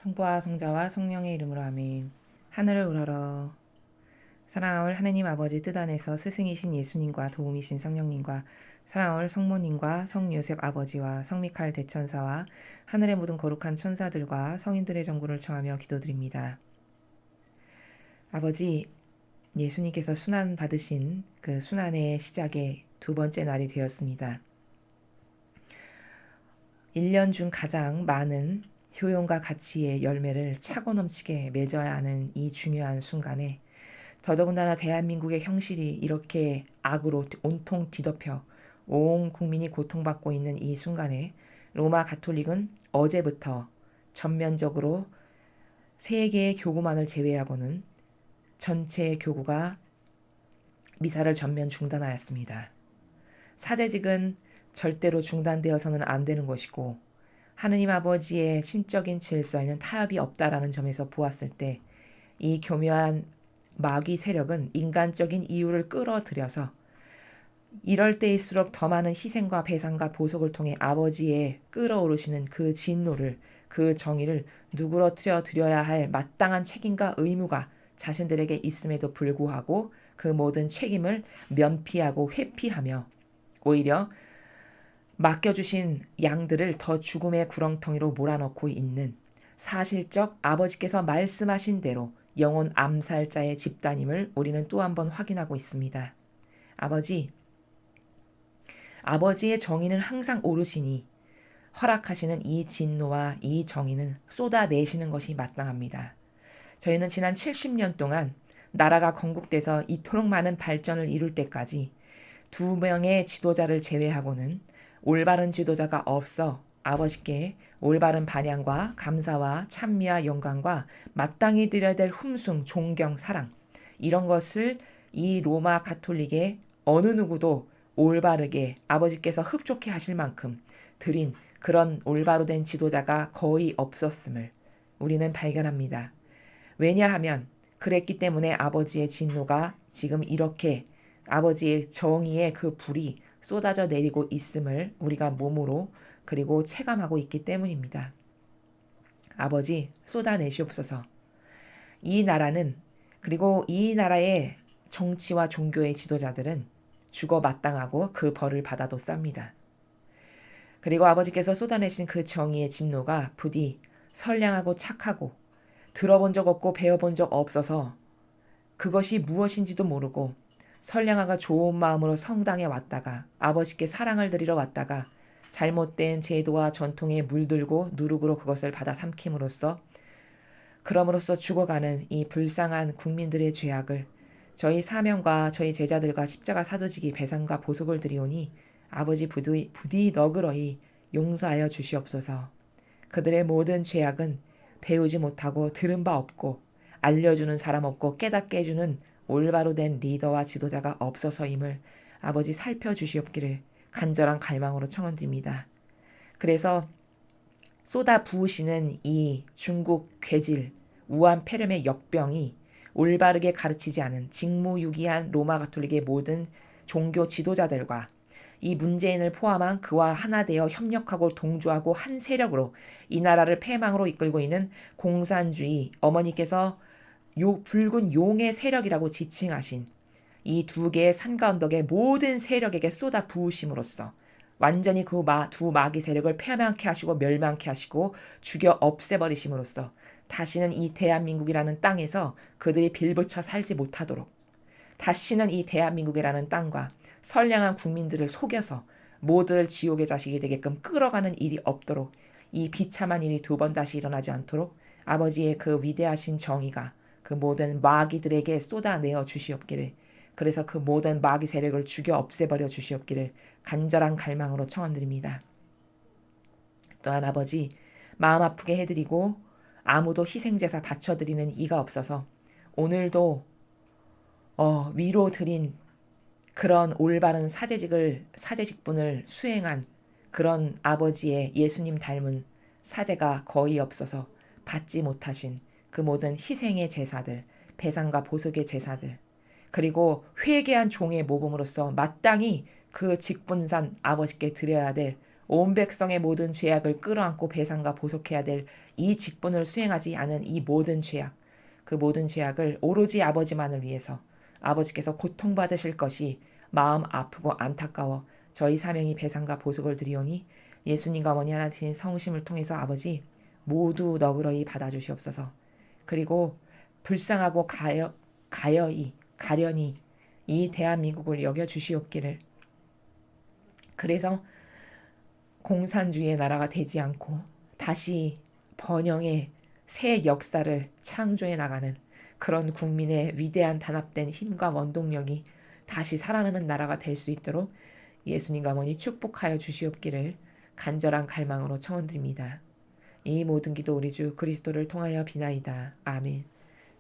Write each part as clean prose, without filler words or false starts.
성부와 성자와 성령의 이름으로 아멘. 하늘을 우러러 사랑하올 하느님 아버지 뜻 안에서 스승이신 예수님과 도움이신 성령님과 사랑하올 성모님과 성요셉 아버지와 성미카엘 대천사와 하늘의 모든 거룩한 천사들과 성인들의 정구를 청하며 기도드립니다. 아버지, 예수님께서 순환 받으신 그 순환의 시작의 두 번째 날이 되었습니다. 1년 중 가장 많은 효용과 가치의 열매를 차고 넘치게 맺어야 하는 이 중요한 순간에 더더군다나 대한민국의 형실이 이렇게 악으로 온통 뒤덮여 온 국민이 고통받고 있는 이 순간에 로마 가톨릭은 어제부터 전면적으로 세 개의 교구만을 제외하고는 전체 교구가 미사를 전면 중단하였습니다. 사제직은 절대로 중단되어서는 안 되는 것이고 하느님 아버지의 신적인 질서에는 타협이 없다라는 점에서 보았을 때 이 교묘한 마귀 세력은 인간적인 이유를 끌어들여서 이럴 때일수록 더 많은 희생과 배상과 보속을 통해 아버지의 끌어오르시는 그 진노를, 그 정의를 누그러뜨려 드려야 할 마땅한 책임과 의무가 자신들에게 있음에도 불구하고 그 모든 책임을 면피하고 회피하며 오히려 맡겨주신 양들을 더 죽음의 구렁텅이로 몰아넣고 있는 사실적 아버지께서 말씀하신 대로 영혼 암살자의 집단임을 우리는 또 한 번 확인하고 있습니다. 아버지의 정의는 항상 옳으시니 허락하시는 이 진노와 이 정의는 쏟아내시는 것이 마땅합니다. 저희는 지난 70년 동안 나라가 건국돼서 이토록 많은 발전을 이룰 때까지 2명의 지도자를 제외하고는 올바른 지도자가 없어 아버지께 올바른 반향과 감사와 찬미와 영광과 마땅히 드려야 될 흠숭, 존경, 사랑 이런 것을 이 로마 가톨릭의 어느 누구도 올바르게 아버지께서 흡족해 하실 만큼 드린 그런 올바로 된 지도자가 거의 없었음을 우리는 발견합니다. 왜냐하면 그랬기 때문에 아버지의 진노가 지금 이렇게 아버지의 정의의 그 불이 쏟아져 내리고 있음을 우리가 몸으로 그리고 체감하고 있기 때문입니다. 아버지 쏟아내시옵소서. 이 나라는 그리고 이 나라의 정치와 종교의 지도자들은 죽어 마땅하고 그 벌을 받아도 쌉니다. 그리고 아버지께서 쏟아내신 그 정의의 진노가 부디 선량하고 착하고 들어본 적 없고 배워본 적 없어서 그것이 무엇인지도 모르고 선량하고 좋은 마음으로 성당에 왔다가 아버지께 사랑을 드리러 왔다가 잘못된 제도와 전통에 물들고 누룩으로 그것을 받아 삼킴으로써 그럼으로써 죽어가는 이 불쌍한 국민들의 죄악을 저희 사명과 저희 제자들과 십자가 사도직이 배상과 보속을 드리오니 아버지 부디 너그러이 용서하여 주시옵소서. 그들의 모든 죄악은 배우지 못하고 들은 바 없고 알려주는 사람 없고 깨닫게 해주는 올바로 된 리더와 지도자가 없어서임을 아버지 살펴주시옵기를 간절한 갈망으로 청원드립니다. 그래서 쏟아 부으시는 이 중국 괴질 우한 폐렴의 역병이 올바르게 가르치지 않은 직무유기한 로마 가톨릭의 모든 종교 지도자들과 이 문재인을 포함한 그와 하나 되어 협력하고 동조하고 한 세력으로 이 나라를 패망으로 이끌고 있는 공산주의 어머니께서 붉은 용의 세력이라고 지칭하신 이 두 개의 산과 언덕의 모든 세력에게 쏟아 부으심으로써 완전히 그 두 마귀 세력을 패망케 하시고 멸망케 하시고 죽여 없애버리심으로써 다시는 이 대한민국이라는 땅에서 그들이 빌붙여 살지 못하도록 다시는 이 대한민국이라는 땅과 선량한 국민들을 속여서 모두를 지옥의 자식이 되게끔 끌어가는 일이 없도록 이 비참한 일이 두 번 다시 일어나지 않도록 아버지의 그 위대하신 정의가 그 모든 마귀들에게 쏟아내어 주시옵기를 그래서 그 모든 마귀 세력을 죽여 없애버려 주시옵기를 간절한 갈망으로 청원드립니다. 또한 아버지 마음 아프게 해드리고 아무도 희생제사 바쳐드리는 이가 없어서 오늘도 위로 드린 그런 올바른 사제직분을 수행한 그런 아버지의 예수님 닮은 사제가 거의 없어서 받지 못하신 그 모든 희생의 제사들, 배상과 보속의 제사들, 그리고 회개한 종의 모범으로서 마땅히 그 직분산 아버지께 드려야 될 온 백성의 모든 죄악을 끌어안고 배상과 보속해야 될 이 직분을 수행하지 않은 이 모든 죄악, 그 모든 죄악을 오로지 아버지만을 위해서 아버지께서 고통받으실 것이 마음 아프고 안타까워 저희 사명이 배상과 보속을 드리오니 예수님과 어머니 하나 되신 성심을 통해서 아버지 모두 너그러이 받아주시옵소서. 그리고 불쌍하고 가련히 이 대한민국을 여겨주시옵기를. 그래서 공산주의의 나라가 되지 않고 다시 번영의 새 역사를 창조해 나가는 그런 국민의 위대한 단합된 힘과 원동력이 다시 살아나는 나라가 될 수 있도록 예수님과 어머니 축복하여 주시옵기를 간절한 갈망으로 청원드립니다. 이 모든 기도 우리 주 그리스도를 통하여 비나이다. 아멘.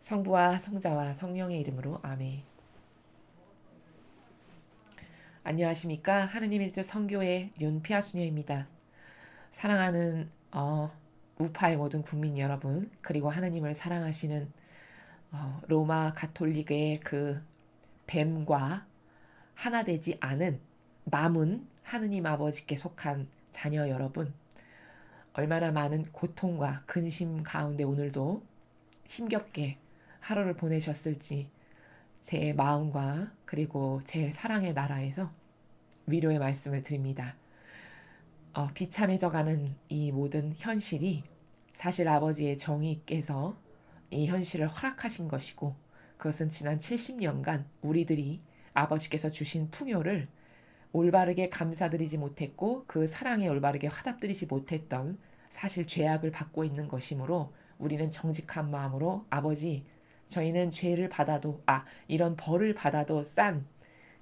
성부와 성자와 성령의 이름으로 아멘. 안녕하십니까. 하느님의 뜻 선교회 윤피아수녀입니다. 사랑하는 우파의 모든 국민 여러분, 그리고 하느님을 사랑하시는 로마 가톨릭의 그 뱀과 하나 되지 않은 남은 하느님 아버지께 속한 자녀 여러분, 얼마나 많은 고통과 근심 가운데 오늘도 힘겹게 하루를 보내셨을지 제 마음과 그리고 제 사랑의 나라에서 위로의 말씀을 드립니다. 비참해져가는 이 모든 현실이 사실 아버지의 정의께서 이 현실을 허락하신 것이고, 그것은 지난 70년간 우리들이 아버지께서 주신 풍요를 올바르게 감사드리지 못했고 그 사랑에 올바르게 화답드리지 못했던 사실 죄악을 받고 있는 것이므로 우리는 정직한 마음으로 아버지, 저희는 죄를 받아도 이런 벌을 받아도 싼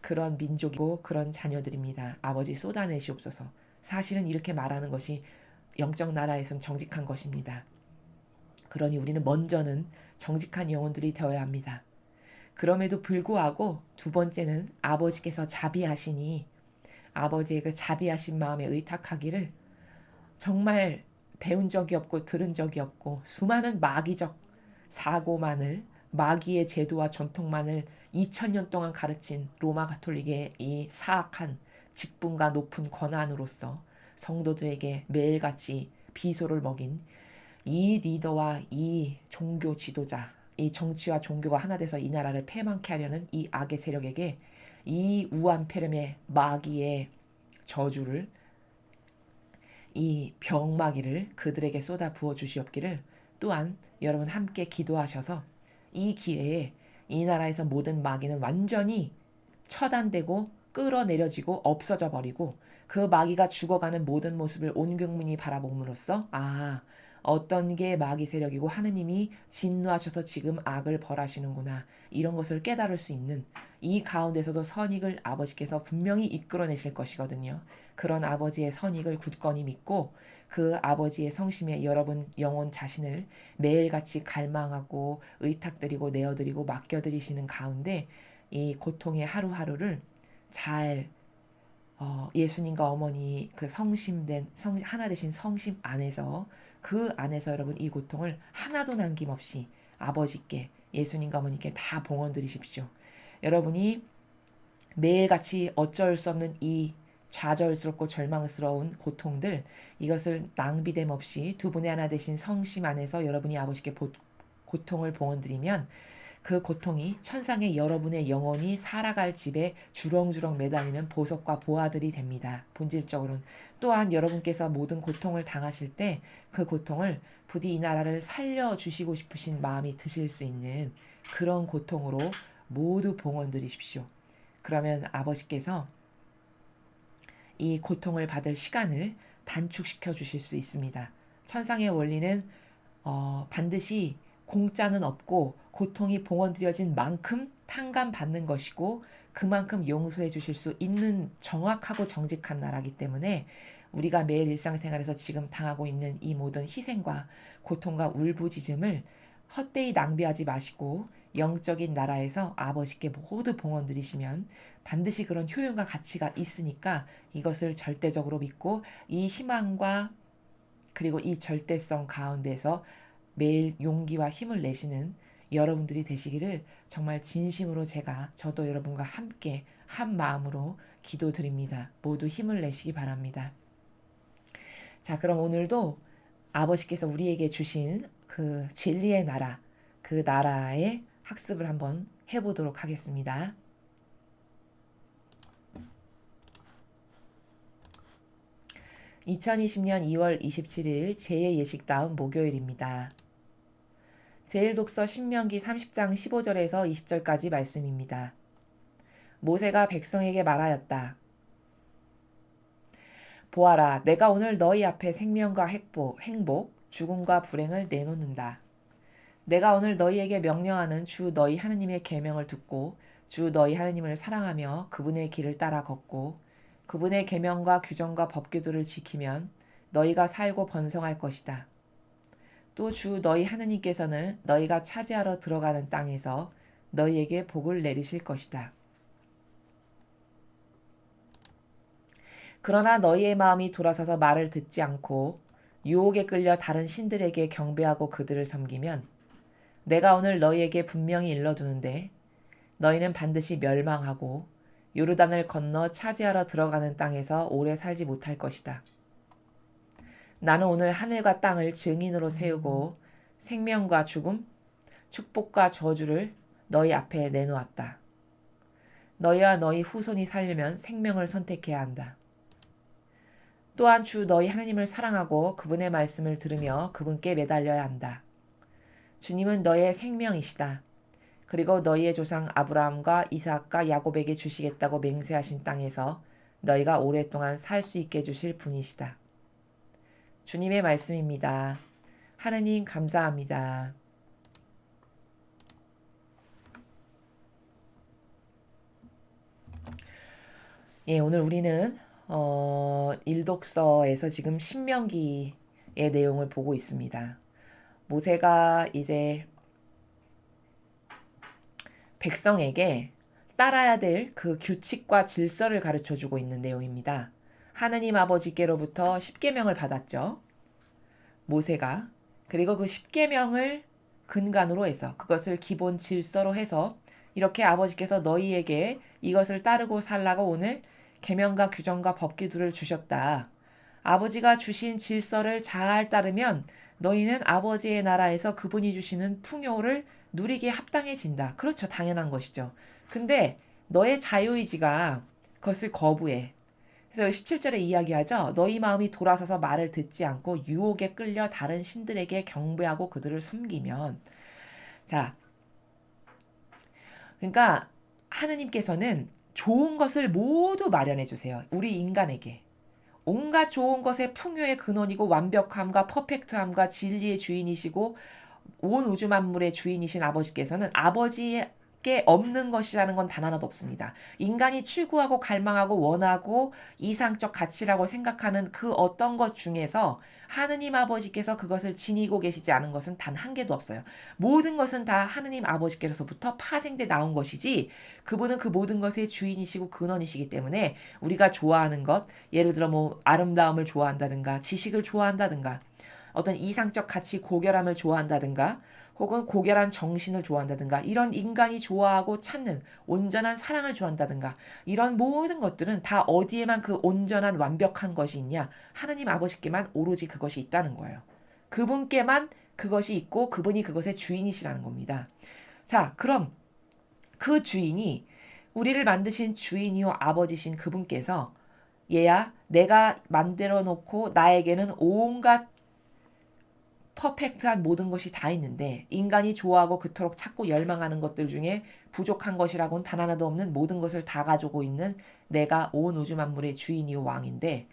그런 민족이고 그런 자녀들입니다. 아버지 쏟아내시옵소서. 사실은 이렇게 말하는 것이 영적 나라에선 정직한 것입니다. 그러니 우리는 먼저는 정직한 영혼들이 되어야 합니다. 그럼에도 불구하고 두 번째는 아버지께서 자비하시니 아버지의 그 자비하신 마음에 의탁하기를 정말 배운 적이 없고 들은 적이 없고 수많은 마귀적 사고만을 마귀의 제도와 전통만을 2000년 동안 가르친 로마 가톨릭의 이 사악한 직분과 높은 권한으로서 성도들에게 매일같이 비소를 먹인 이 리더와 이 종교 지도자, 이 정치와 종교가 하나 돼서 이 나라를 패망케 하려는 이 악의 세력에게 이 우한폐렴의 마귀의 저주를, 이 병마귀를 그들에게 쏟아 부어 주시옵기를 또한 여러분 함께 기도하셔서 이 기회에 이 나라에서 모든 마귀는 완전히 처단되고 끌어내려지고 없어져 버리고 그 마귀가 죽어가는 모든 모습을 온 국민이 바라봄으로써 어떤 게 마귀 세력이고 하느님이 진노하셔서 지금 악을 벌하시는구나, 이런 것을 깨달을 수 있는 이 가운데서도 선익을 아버지께서 분명히 이끌어내실 것이거든요. 그런 아버지의 선익을 굳건히 믿고 그 아버지의 성심에 여러분 영혼 자신을 매일같이 갈망하고 의탁드리고 내어드리고 맡겨드리시는 가운데 이 고통의 하루하루를 잘 예수님과 어머니 그 하나 되신 성심 안에서 그 안에서 여러분 이 고통을 하나도 남김없이 아버지께 예수님과 어머니께 다 봉헌 드리십시오. 여러분이 매일같이 어쩔 수 없는 이 좌절스럽고 절망스러운 고통들, 이것을 낭비됨 없이 두 분의 하나 되신 성심 안에서 여러분이 아버지께 고통을 봉헌 드리면 그 고통이 천상의 여러분의 영혼이 살아갈 집에 주렁주렁 매달리는 보석과 보화들이 됩니다. 본질적으로는 또한 여러분께서 모든 고통을 당하실 때 그 고통을 부디 이 나라를 살려주시고 싶으신 마음이 드실 수 있는 그런 고통으로 모두 봉헌 드리십시오. 그러면 아버지께서 이 고통을 받을 시간을 단축시켜 주실 수 있습니다. 천상의 원리는 반드시 공짜는 없고 고통이 봉헌드려진 만큼 탕감받는 것이고 그만큼 용서해 주실 수 있는 정확하고 정직한 나라이기 때문에 우리가 매일 일상생활에서 지금 당하고 있는 이 모든 희생과 고통과 울부짖음을 헛되이 낭비하지 마시고 영적인 나라에서 아버지께 모두 봉헌 드리시면 반드시 그런 효용과 가치가 있으니까 이것을 절대적으로 믿고 이 희망과 그리고 이 절대성 가운데서 매일 용기와 힘을 내시는 여러분들이 되시기를 정말 진심으로 저도 여러분과 함께 한 마음으로 기도드립니다. 모두 힘을 내시기 바랍니다. 자, 그럼 오늘도 아버지께서 우리에게 주신 그 진리의 나라, 그 나라의 학습을 한번 해보도록 하겠습니다. 2020년 2월 27일 제2예식 다음 목요일입니다. 제1독서 신명기 30장 15절에서 20절까지 말씀입니다. 모세가 백성에게 말하였다. 보아라, 내가 오늘 너희 앞에 생명과 행복, 죽음과 불행을 내놓는다. 내가 오늘 너희에게 명령하는 주 너희 하나님의 계명을 듣고 주 너희 하나님을 사랑하며 그분의 길을 따라 걷고 그분의 계명과 규정과 법규들을 지키면 너희가 살고 번성할 것이다. 또 주 너희 하나님께서는 너희가 차지하러 들어가는 땅에서 너희에게 복을 내리실 것이다. 그러나 너희의 마음이 돌아서서 말을 듣지 않고 유혹에 끌려 다른 신들에게 경배하고 그들을 섬기면 내가 오늘 너희에게 분명히 일러두는데 너희는 반드시 멸망하고 요르단을 건너 차지하러 들어가는 땅에서 오래 살지 못할 것이다. 나는 오늘 하늘과 땅을 증인으로 세우고 생명과 죽음, 축복과 저주를 너희 앞에 내놓았다. 너희와 너희 후손이 살려면 생명을 선택해야 한다. 또한 주 너희 하나님을 사랑하고 그분의 말씀을 들으며 그분께 매달려야 한다. 주님은 너희의 생명이시다. 그리고 너희의 조상 아브라함과 이삭과 야곱에게 주시겠다고 맹세하신 땅에서 너희가 오랫동안 살 수 있게 해주실 분이시다. 주님의 말씀입니다. 하느님 감사합니다. 예, 오늘 우리는 일독서에서 지금 신명기의 내용을 보고 있습니다. 모세가 이제 백성에게 따라야 될 그 규칙과 질서를 가르쳐 주고 있는 내용입니다. 하느님 아버지께로부터 십계명을 받았죠. 모세가. 그리고 그 십계명을 근간으로 해서 그것을 기본 질서로 해서 이렇게 아버지께서 너희에게 이것을 따르고 살라고 오늘 계명과 규정과 법규들을 주셨다. 아버지가 주신 질서를 잘 따르면 너희는 아버지의 나라에서 그분이 주시는 풍요를 누리기에 합당해진다. 그렇죠. 당연한 것이죠. 근데 너의 자유의지가 그것을 거부해. 그래서 17절에 이야기하죠. 너희 마음이 돌아서서 말을 듣지 않고 유혹에 끌려 다른 신들에게 경배하고 그들을 섬기면 자, 그러니까 하느님께서는 좋은 것을 모두 마련해 주세요. 우리 인간에게. 온갖 좋은 것의 풍요의 근원이고 완벽함과 퍼펙트함과 진리의 주인이시고 온 우주 만물의 주인이신 아버지께서는 아버지께 없는 것이라는 건 단 하나도 없습니다. 인간이 추구하고 갈망하고 원하고 이상적 가치라고 생각하는 그 어떤 것 중에서 하느님 아버지께서 그것을 지니고 계시지 않은 것은 단 한 개도 없어요. 모든 것은 다 하느님 아버지께로부터 파생돼 나온 것이지 그분은 그 모든 것의 주인이시고 근원이시기 때문에 우리가 좋아하는 것, 예를 들어 뭐 아름다움을 좋아한다든가 지식을 좋아한다든가 어떤 이상적 가치 고결함을 좋아한다든가 혹은 고결한 정신을 좋아한다든가 이런 인간이 좋아하고 찾는 온전한 사랑을 좋아한다든가 이런 모든 것들은 다 어디에만 그 온전한 완벽한 것이 있냐? 하느님 아버지께만 오로지 그것이 있다는 거예요. 그분께만 그것이 있고 그분이 그것의 주인이시라는 겁니다. 자, 그럼 그 주인이 우리를 만드신 주인이요 아버지신 그분께서 얘야 내가 만들어 놓고 나에게는 온갖 퍼펙트한 모든 것이 다 있는데 인간이 좋아하고 그토록 찾고 열망하는 것들 중에 부족한 것이라고는 단 하나도 없는 모든 것을 다 가지고 있는 내가 온 우주 만물의 주인이요 왕인데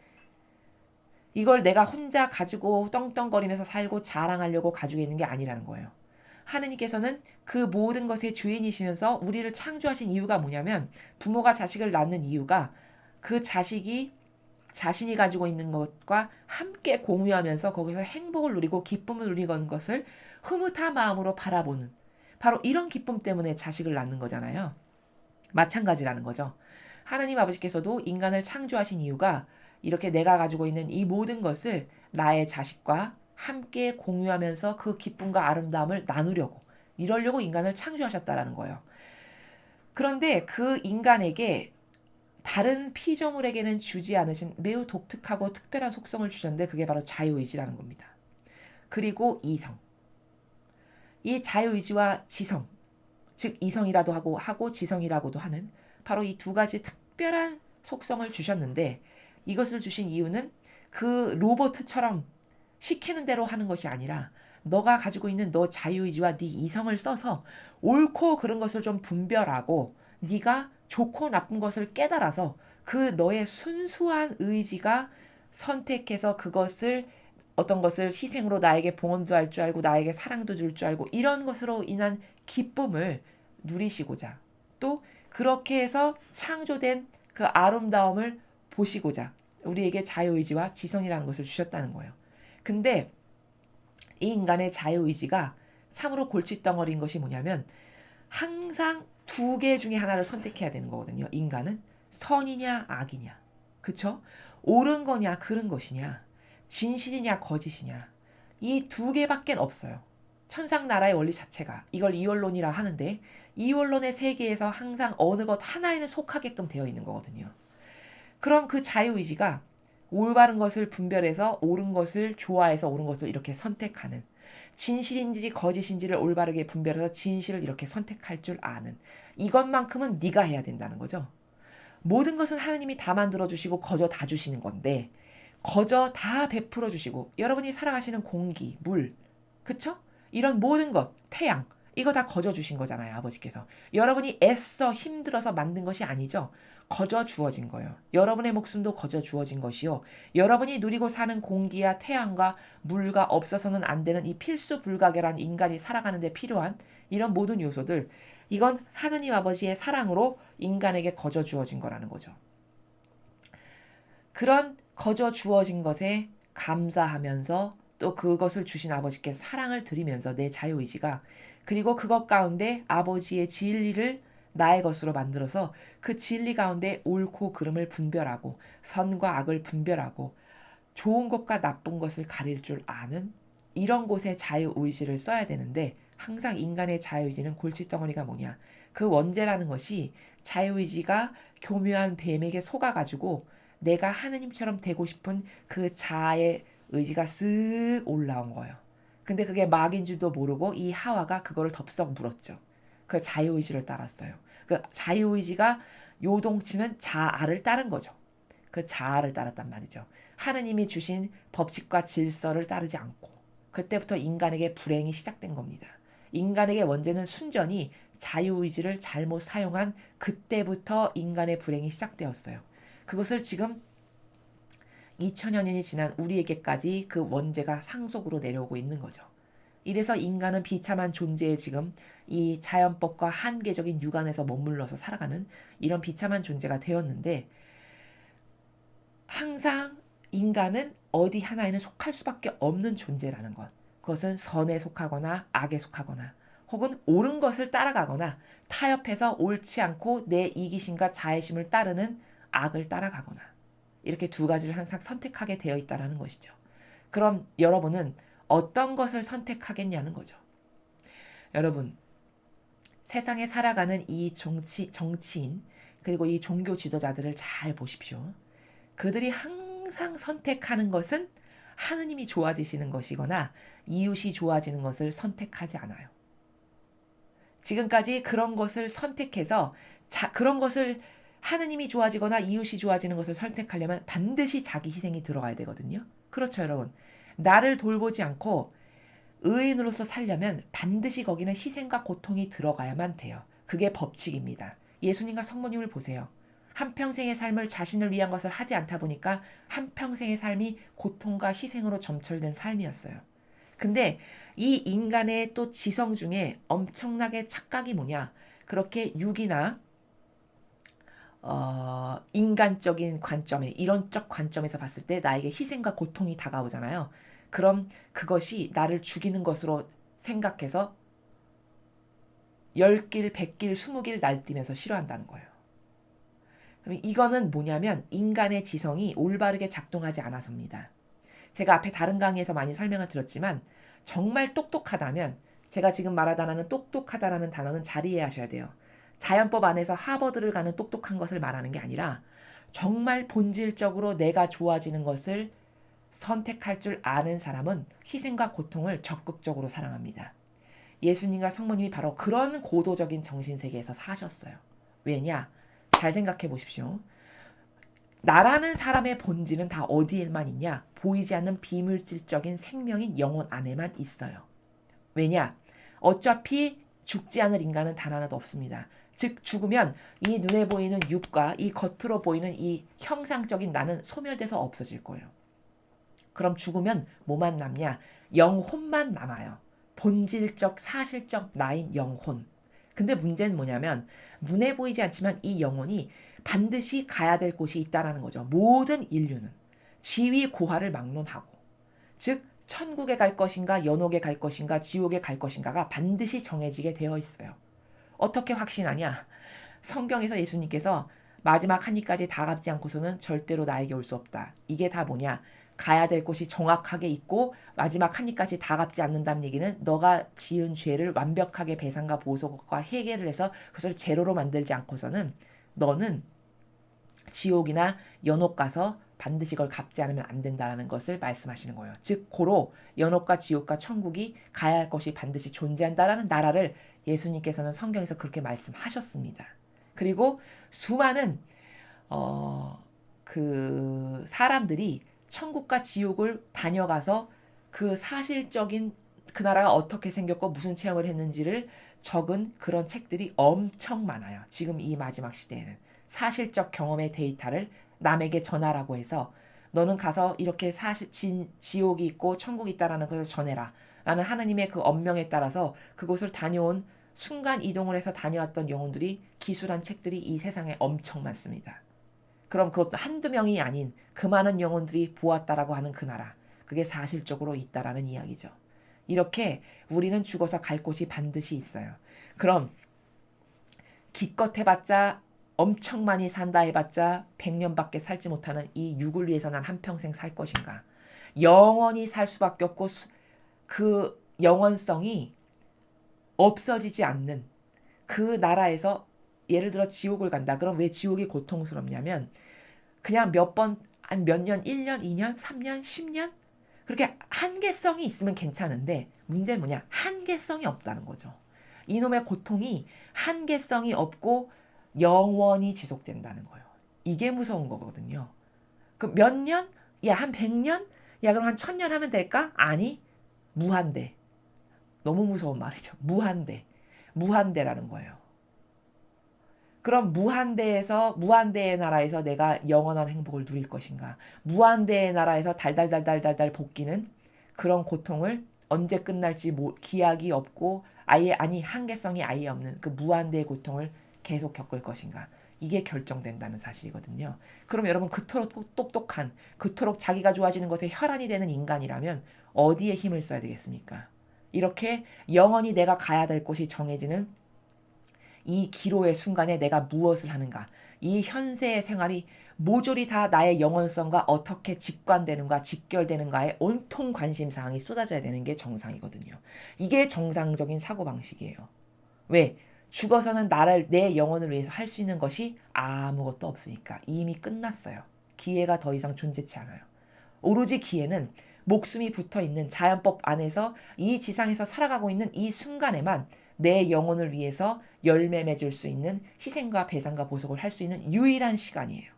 이걸 내가 혼자 가지고 떵떵거리면서 살고 자랑하려고 가지고 있는 게 아니라는 거예요. 하느님께서는 그 모든 것의 주인이시면서 우리를 창조하신 이유가 뭐냐면 부모가 자식을 낳는 이유가 그 자식이 자신이 가지고 있는 것과 함께 공유하면서 거기서 행복을 누리고 기쁨을 누리는 것을 흐뭇한 마음으로 바라보는 바로 이런 기쁨 때문에 자식을 낳는 거잖아요. 마찬가지라는 거죠. 하나님 아버지께서도 인간을 창조하신 이유가 이렇게 내가 가지고 있는 이 모든 것을 나의 자식과 함께 공유하면서 그 기쁨과 아름다움을 나누려고 이러려고 인간을 창조하셨다라는 거예요. 그런데 그 인간에게 다른 피조물에게는 주지 않으신 매우 독특하고 특별한 속성을 주셨는데 그게 바로 자유의지라는 겁니다. 그리고 이성. 이 자유의지와 지성, 즉 이성이라도 하고 지성이라고도 하는 바로 이 두 가지 특별한 속성을 주셨는데 이것을 주신 이유는 그 로봇처럼 시키는 대로 하는 것이 아니라 너가 가지고 있는 너 자유의지와 네 이성을 써서 옳고 그른 것을 좀 분별하고 네가 좋고 나쁜 것을 깨달아서 그 너의 순수한 의지가 선택해서 그것을 어떤 것을 희생으로 나에게 봉헌도 할 줄 알고 나에게 사랑도 줄 줄 알고 이런 것으로 인한 기쁨을 누리시고자 또 그렇게 해서 창조된 그 아름다움을 보시고자 우리에게 자유의지와 지성이라는 것을 주셨다는 거예요. 근데 이 인간의 자유의지가 참으로 골칫덩어리인 것이 뭐냐면 항상 두 개 중에 하나를 선택해야 되는 거거든요. 인간은 선이냐 악이냐. 그쵸? 옳은 거냐 그른 것이냐. 진실이냐 거짓이냐. 이 두 개밖에 없어요. 천상나라의 원리 자체가 이걸 이원론이라 하는데 이원론의 세계에서 항상 어느 것 하나에는 속하게끔 되어 있는 거거든요. 그럼 그 자유의지가 올바른 것을 분별해서 옳은 것을 좋아해서 옳은 것을 이렇게 선택하는 진실인지 거짓인지를 올바르게 분별해서 진실을 이렇게 선택할 줄 아는 이것만큼은 네가 해야 된다는 거죠. 모든 것은 하나님이 다 만들어 주시고 거저 다 주시는 건데 거저 다 베풀어 주시고 여러분이 살아가시는 공기, 물, 그쵸? 이런 모든 것, 태양 이거 다 거저 주신 거잖아요. 아버지께서. 여러분이 애써 힘들어서 만든 것이 아니죠. 거저 주어진 거예요. 여러분의 목숨도 거저 주어진 것이요. 여러분이 누리고 사는 공기와 태양과 물과 없어서는 안 되는 이 필수 불가결한 인간이 살아가는 데 필요한 이런 모든 요소들 이건 하느님 아버지의 사랑으로 인간에게 거저 주어진 거라는 거죠. 그런 거저 주어진 것에 감사하면서 또 그것을 주신 아버지께 사랑을 드리면서 내 자유의지가 그리고 그것 가운데 아버지의 진리를 나의 것으로 만들어서 그 진리 가운데 옳고 그름을 분별하고 선과 악을 분별하고 좋은 것과 나쁜 것을 가릴 줄 아는 이런 곳에 자유의지를 써야 되는데 항상 인간의 자유의지는 골칫덩어리가 뭐냐. 그 원죄라는 것이 자유의지가 교묘한 뱀에게 속아가지고 내가 하느님처럼 되고 싶은 그 자아의 의지가 쓱 올라온 거예요. 근데 그게 막인 줄도 모르고 이 하와가 그거를 덥석 물었죠. 그 자유의지를 따랐어요. 그 자유의지가 요동치는 자아를 따른 거죠. 그 자아를 따랐단 말이죠. 하느님이 주신 법칙과 질서를 따르지 않고 그때부터 인간에게 불행이 시작된 겁니다. 인간에게 원죄는 순전히 자유의지를 잘못 사용한 그때부터 인간의 불행이 시작되었어요. 그것을 지금 2000여 년이 지난 우리에게까지 그 원죄가 상속으로 내려오고 있는 거죠. 이래서 인간은 비참한 존재에 지금 이 자연법과 한계적인 육안에서 머물러서 살아가는 이런 비참한 존재가 되었는데 항상 인간은 어디 하나에는 속할 수밖에 없는 존재라는 것. 그것은 선에 속하거나 악에 속하거나 혹은 옳은 것을 따라가거나 타협해서 옳지 않고 내 이기심과 자애심을 따르는 악을 따라가거나 이렇게 두 가지를 항상 선택하게 되어 있다는 것이죠. 그럼 여러분은 어떤 것을 선택하겠냐는 거죠. 여러분, 세상에 살아가는 이 정치인 그리고 이 종교 지도자들을 잘 보십시오. 그들이 항상 선택하는 것은 하느님이 좋아지시는 것이거나 이웃이 좋아지는 것을 선택하지 않아요. 지금까지 그런 것을 선택해서 그런 것을 하느님이 좋아지거나 이웃이 좋아지는 것을 선택하려면 반드시 자기 희생이 들어가야 되거든요. 그렇죠, 여러분. 나를 돌보지 않고 의인으로서 살려면 반드시 거기는 희생과 고통이 들어가야만 돼요. 그게 법칙입니다. 예수님과 성모님을 보세요. 한평생의 삶을 자신을 위한 것을 하지 않다 보니까 한평생의 삶이 고통과 희생으로 점철된 삶이었어요. 근데 이 인간의 또 지성 중에 엄청나게 착각이 뭐냐. 그렇게 육이나 인간적인 관점에 이론적 관점에서 봤을 때 나에게 희생과 고통이 다가오잖아요. 그럼 그것이 나를 죽이는 것으로 생각해서 10길, 100길, 20길 날뛰면서 싫어한다는 거예요. 그럼 이거는 뭐냐면 인간의 지성이 올바르게 작동하지 않아서입니다. 제가 앞에 다른 강의에서 많이 설명을 드렸지만 정말 똑똑하다면 제가 지금 말하다는 똑똑하다라는 단어는 잘 이해하셔야 돼요. 자연법 안에서 하버드를 가는 똑똑한 것을 말하는 게 아니라 정말 본질적으로 내가 좋아지는 것을 선택할 줄 아는 사람은 희생과 고통을 적극적으로 사랑합니다. 예수님과 성모님이 바로 그런 고도적인 정신세계에서 사셨어요. 왜냐? 잘 생각해 보십시오. 나라는 사람의 본질은 다 어디에만 있냐? 보이지 않는 비물질적인 생명인 영혼 안에만 있어요. 왜냐? 어차피 죽지 않을 인간은 단 하나도 없습니다. 즉 죽으면 이 눈에 보이는 육과 이 겉으로 보이는 이 형상적인 나는 소멸돼서 없어질 거예요. 그럼 죽으면 뭐만 남냐? 영혼만 남아요. 본질적 사실적 나인 영혼. 근데 문제는 뭐냐면 눈에 보이지 않지만 이 영혼이 반드시 가야 될 곳이 있다라는 거죠. 모든 인류는 지위 고하를 막론하고 즉 천국에 갈 것인가 연옥에 갈 것인가 지옥에 갈 것인가가 반드시 정해지게 되어 있어요. 어떻게 확신하냐? 성경에서 예수님께서 마지막 한 입까지 다 갚지 않고서는 절대로 나에게 올 수 없다. 이게 다 뭐냐? 가야 될 곳이 정확하게 있고 마지막 한 입까지 다 갚지 않는다는 얘기는 너가 지은 죄를 완벽하게 배상과 보상과 해결을 해서 그것을 제로로 만들지 않고서는 너는 지옥이나 연옥 가서 반드시 그걸 갚지 않으면 안 된다는 것을 말씀하시는 거예요. 즉 고로 연옥과 지옥과 천국이 가야 할 것이 반드시 존재한다라는 나라를 예수님께서는 성경에서 그렇게 말씀하셨습니다. 그리고 수많은 그 사람들이 천국과 지옥을 다녀가서 그 사실적인 그 나라가 어떻게 생겼고 무슨 체험을 했는지를 적은 그런 책들이 엄청 많아요. 지금 이 마지막 시대에는 사실적 경험의 데이터를 남에게 전하라고 해서 너는 가서 이렇게 사실 지옥이 있고 천국이 있다라는 것을 전해라. 라는 하나님의 그 엄명에 따라서 그곳을 다녀온 순간 이동을 해서 다녀왔던 영혼들이 기술한 책들이 이 세상에 엄청 많습니다. 그럼 그것도 한두 명이 아닌 그 많은 영혼들이 보았다라고 하는 그 나라. 그게 사실적으로 있다라는 이야기죠. 이렇게 우리는 죽어서 갈 곳이 반드시 있어요. 그럼 기껏 해봤자 엄청 많이 산다 해봤자 100년밖에 살지 못하는 이 육을 위해서 난 한평생 살 것인가. 영원히 살 수밖에 없고 그 영원성이 없어지지 않는 그 나라에서 예를 들어 지옥을 간다. 그럼 왜 지옥이 고통스럽냐면 그냥 몇 번, 한 몇 년, 1년, 2년, 3년, 10년? 그렇게 한계성이 있으면 괜찮은데 문제는 뭐냐? 한계성이 없다는 거죠. 이놈의 고통이 한계성이 없고 영원히 지속된다는 거예요. 이게 무서운 거거든요. 그 몇 년? 야, 한 100년? 야, 그럼 한 1000년 하면 될까? 아니, 무한대. 너무 무서운 말이죠. 무한대. 무한대라는 거예요. 그럼 무한대의 나라에서 내가 영원한 행복을 누릴 것인가? 무한대의 나라에서 달달달달달달 볶이는 그런 고통을 언제 끝날지 기약이 없고 한계성이 아예 없는 그 무한대의 고통을 계속 겪을 것인가? 이게 결정된다는 사실이거든요. 그럼 여러분 그토록 똑똑한, 그토록 자기가 좋아지는 것에 혈안이 되는 인간이라면 어디에 힘을 써야 되겠습니까? 이렇게 영원히 내가 가야 될 곳이 정해지는 이 기로의 순간에 내가 무엇을 하는가? 이 현세의 생활이 모조리 다 나의 영원성과 어떻게 직관되는가, 직결되는가에 온통 관심사항이 쏟아져야 되는 게 정상이거든요. 이게 정상적인 사고방식이에요. 왜? 죽어서는 내 영혼을 위해서 할 수 있는 것이 아무것도 없으니까. 이미 끝났어요. 기회가 더 이상 존재치 않아요. 오로지 기회는 목숨이 붙어있는 자연법 안에서 이 지상에서 살아가고 있는 이 순간에만 내 영혼을 위해서 열매 맺을 수 있는 희생과 배상과 보석을 할 수 있는 유일한 시간이에요.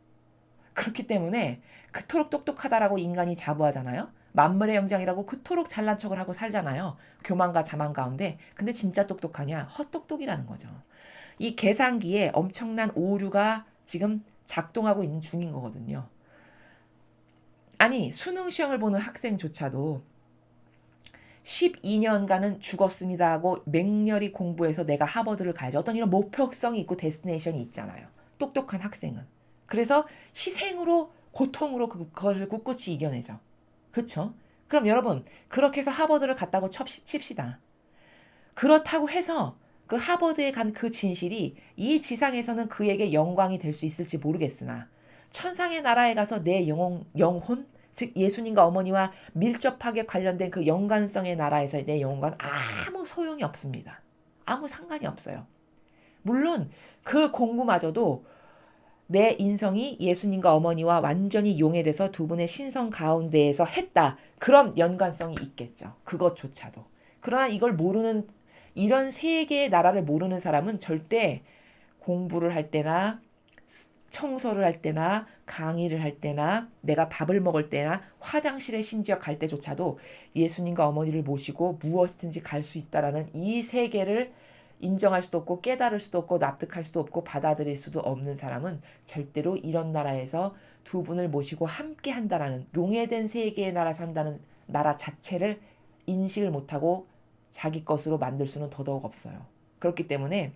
그렇기 때문에 그토록 똑똑하다라고 인간이 자부하잖아요. 만물의 영장이라고 그토록 잘난 척을 하고 살잖아요. 교만과 자만 가운데. 근데 진짜 똑똑하냐? 헛똑똑이라는 거죠. 이 계산기에 엄청난 오류가 지금 작동하고 있는 중인 거거든요. 아니 수능 시험을 보는 학생조차도 12년간은 죽었습니다 하고 맹렬히 공부해서 내가 하버드를 가야지. 어떤 이런 목표성이 있고 데스티네이션이 있잖아요. 똑똑한 학생은. 그래서 희생으로 고통으로 그것을 꿋꿋이 이겨내죠. 그렇죠? 그럼 여러분 그렇게 해서 하버드를 갔다고 칩시다. 그렇다고 해서 그 하버드에 간 그 진실이 이 지상에서는 그에게 영광이 될 수 있을지 모르겠으나 천상의 나라에 가서 내 영혼 즉 예수님과 어머니와 밀접하게 관련된 그 연관성의 나라에서의 내 영혼과는 아무 소용이 없습니다. 아무 상관이 없어요. 물론 그 공부마저도 내 인성이 예수님과 어머니와 완전히 용해돼서 두 분의 신성 가운데에서 했다. 그럼 연관성이 있겠죠. 그것조차도. 그러나 이걸 모르는 이런 세 개의 나라를 모르는 사람은 절대 공부를 할 때나 청소를 할 때나 강의를 할 때나 내가 밥을 먹을 때나 화장실에 심지어 갈 때조차도 예수님과 어머니를 모시고 무엇이든지 갈 수 있다라는 이 세계를 인정할 수도 없고 깨달을 수도 없고 납득할 수도 없고 받아들일 수도 없는 사람은 절대로 이런 나라에서 두 분을 모시고 함께 한다라는 용해된 세계의 나라 산다는 나라 자체를 인식을 못하고 자기 것으로 만들 수는 더더욱 없어요. 그렇기 때문에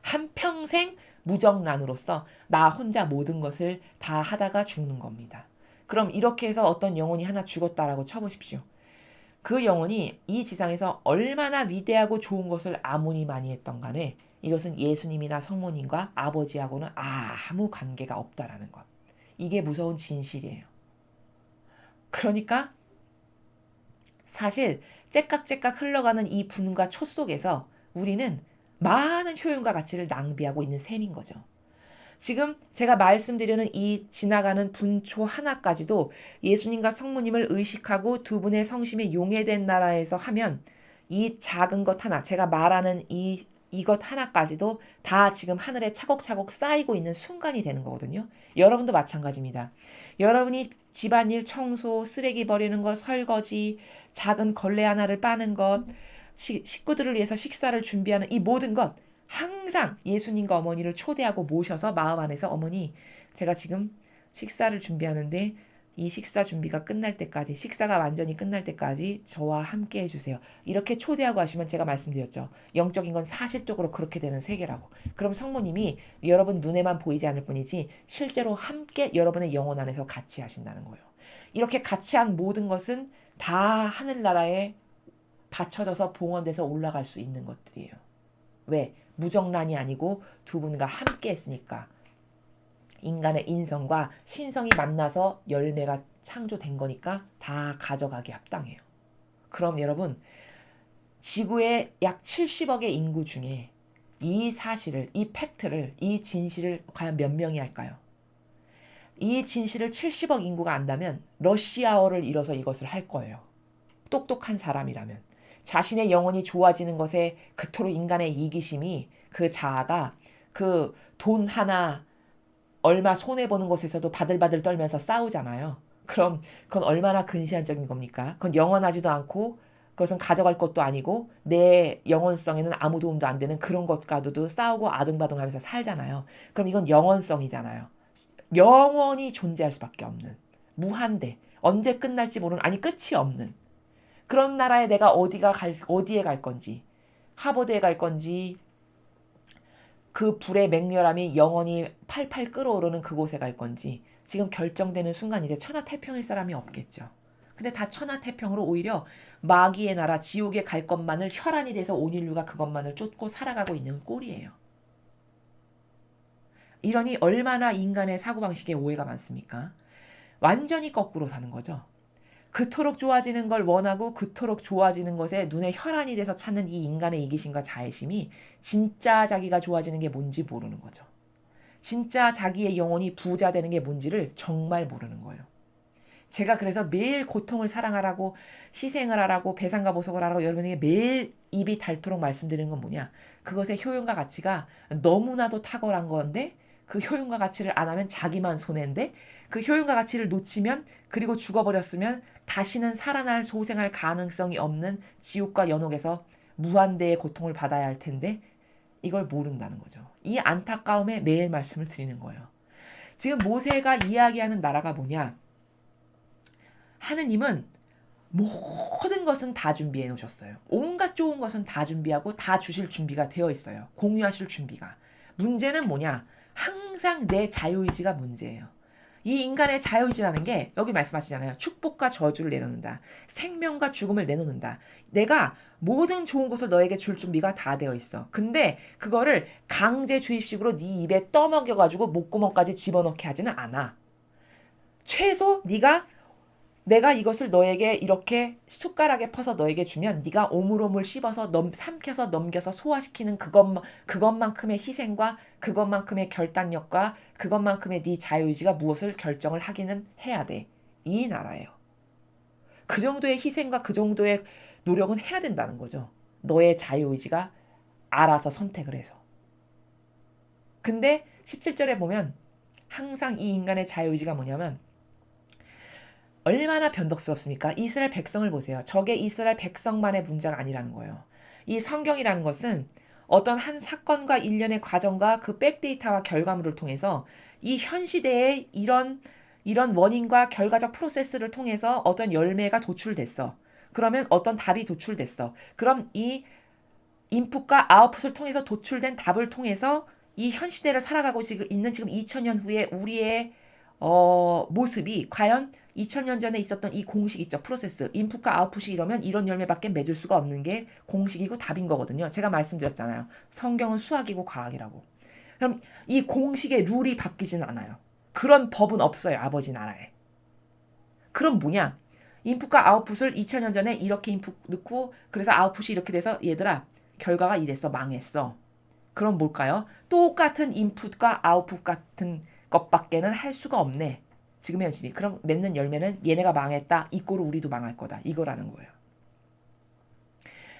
한평생 무정란으로서 나 혼자 모든 것을 다 하다가 죽는 겁니다. 그럼 이렇게 해서 어떤 영혼이 하나 죽었다라고 쳐보십시오. 그 영혼이 이 지상에서 얼마나 위대하고 좋은 것을 아무리 많이 했던 간에 이것은 예수님이나 성모님과 아버지하고는 아무 관계가 없다라는 것. 이게 무서운 진실이에요. 그러니까 사실 째깍째깍 흘러가는 이 분과 초 속에서 우리는 많은 효용과 가치를 낭비하고 있는 셈인 거죠. 지금 제가 말씀드리는 이 지나가는 분초 하나까지도 예수님과 성모님을 의식하고 두 분의 성심이 용해된 나라에서 하면 이 작은 것 하나, 제가 말하는 이것 하나까지도 다 지금 하늘에 차곡차곡 쌓이고 있는 순간이 되는 거거든요. 여러분도 마찬가지입니다. 여러분이 집안일 청소, 쓰레기 버리는 것, 설거지, 작은 걸레 하나를 빠는 것, 식구들을 위해서 식사를 준비하는 이 모든 것 항상 예수님과 어머니를 초대하고 모셔서 마음 안에서 어머니 제가 지금 식사를 준비하는데 이 식사 준비가 끝날 때까지 식사가 완전히 끝날 때까지 저와 함께 해주세요. 이렇게 초대하고 하시면 제가 말씀드렸죠. 영적인 건 사실적으로 그렇게 되는 세계라고. 그럼 성모님이 여러분 눈에만 보이지 않을 뿐이지 실제로 함께 여러분의 영혼 안에서 같이 하신다는 거예요. 이렇게 같이 한 모든 것은 다 하늘나라에 받쳐져서 봉헌돼서 올라갈 수 있는 것들이에요. 왜? 무정란이 아니고 두 분과 함께 했으니까. 인간의 인성과 신성이 만나서 열매가 창조된 거니까 다 가져가기 합당해요. 그럼 여러분, 지구의 약 70억의 인구 중에 이 사실을, 이 팩트를, 이 진실을 과연 몇 명이 할까요? 이 진실을 70억 인구가 안다면 러시아어를 잃어서 이것을 할 거예요. 똑똑한 사람이라면. 자신의 영혼이 좋아지는 것에 그토록 인간의 이기심이 그 자아가 그 돈 하나 얼마 손해보는 것에서도 바들바들 떨면서 싸우잖아요. 그럼 그건 얼마나 근시안적인 겁니까? 그건 영원하지도 않고 그것은 가져갈 것도 아니고 내 영원성에는 아무 도움도 안 되는 그런 것과도 싸우고 아둥바둥하면서 살잖아요. 그럼 이건 영원성이잖아요. 영원히 존재할 수밖에 없는 무한대 언제 끝날지 모르는 아니 끝이 없는 그런 나라에 내가 어디에 갈 건지 하버드에 갈 건지 그 불의 맹렬함이 영원히 팔팔 끓어오르는 그곳에 갈 건지 지금 결정되는 순간인데 천하태평일 사람이 없겠죠. 근데 다 천하태평으로 오히려 마귀의 나라 지옥에 갈 것만을 혈안이 돼서 온 인류가 그것만을 쫓고 살아가고 있는 꼴이에요. 이러니 얼마나 인간의 사고방식에 오해가 많습니까? 완전히 거꾸로 사는 거죠. 그토록 좋아지는 걸 원하고 그토록 좋아지는 것에 눈에 혈안이 돼서 찾는 이 인간의 이기심과 자애심이 진짜 자기가 좋아지는 게 뭔지 모르는 거죠. 진짜 자기의 영혼이 부자 되는 게 뭔지를 정말 모르는 거예요. 제가 그래서 매일 고통을 사랑하라고 희생을 하라고 배상과 보석을 하라고 여러분에게 매일 입이 닳도록 말씀드리는 건 뭐냐. 그것의 효용과 가치가 너무나도 탁월한 건데 그 효용과 가치를 안 하면 자기만 손해인데 그 효용과 가치를 놓치면 그리고 죽어버렸으면 다시는 살아날 소생할 가능성이 없는 지옥과 연옥에서 무한대의 고통을 받아야 할 텐데 이걸 모른다는 거죠. 이 안타까움에 매일 말씀을 드리는 거예요. 지금 모세가 이야기하는 나라가 뭐냐. 하느님은 모든 것은 다 준비해 놓으셨어요. 온갖 좋은 것은 다 준비하고 다 주실 준비가 되어 있어요. 공유하실 준비가. 문제는 뭐냐. 항상 내 자유의지가 문제예요. 이 인간의 자유의지라는 게 여기 말씀하시잖아요. 축복과 저주를 내놓는다. 생명과 죽음을 내놓는다. 내가 모든 좋은 것을 너에게 줄 준비가 다 되어 있어. 근데 그거를 강제 주입식으로 네 입에 떠먹여가지고 목구멍까지 집어넣게 하지는 않아. 최소 네가 내가 이것을 너에게 이렇게 숟가락에 퍼서 너에게 주면 네가 오물오물 씹어서 삼켜서 넘겨서 소화시키는 그것만큼의 희생과 그것만큼의 결단력과 그것만큼의 네 자유의지가 무엇을 결정을 하기는 해야 돼. 이 나라예요. 그 정도의 희생과 그 정도의 노력은 해야 된다는 거죠. 너의 자유의지가 알아서 선택을 해서. 근데 17절에 보면 항상 이 인간의 자유의지가 뭐냐면 얼마나 변덕스럽습니까? 이스라엘 백성을 보세요. 저게 이스라엘 백성만의 문제가 아니라는 거예요. 이 성경이라는 것은 어떤 한 사건과 일련의 과정과 그 백데이터와 결과물을 통해서 이 현 시대의 이런 원인과 결과적 프로세스를 통해서 어떤 열매가 도출됐어. 그러면 어떤 답이 도출됐어. 그럼 이 인풋과 아웃풋을 통해서 도출된 답을 통해서 이 현 시대를 살아가고 있는 지금 2000년 후에 우리의 모습이 과연 2000년 전에 있었던 이 공식 있죠. 프로세스. 인풋과 아웃풋이 이러면 이런 열매밖에 맺을 수가 없는 게 공식이고 답인 거거든요. 제가 말씀드렸잖아요. 성경은 수학이고 과학이라고. 그럼 이 공식의 룰이 바뀌진 않아요. 그런 법은 없어요. 아버지 나라에. 그럼 뭐냐? 인풋과 아웃풋을 2000년 전에 이렇게 인풋 넣고 그래서 아웃풋이 이렇게 돼서 얘들아 결과가 이랬어. 망했어. 그럼 뭘까요? 똑같은 인풋과 아웃풋 같은 것밖에는 할 수가 없네. 지금의 현실이. 그럼 맺는 열매는 얘네가 망했다. 이 꼴을 우리도 망할 거다. 이거라는 거예요.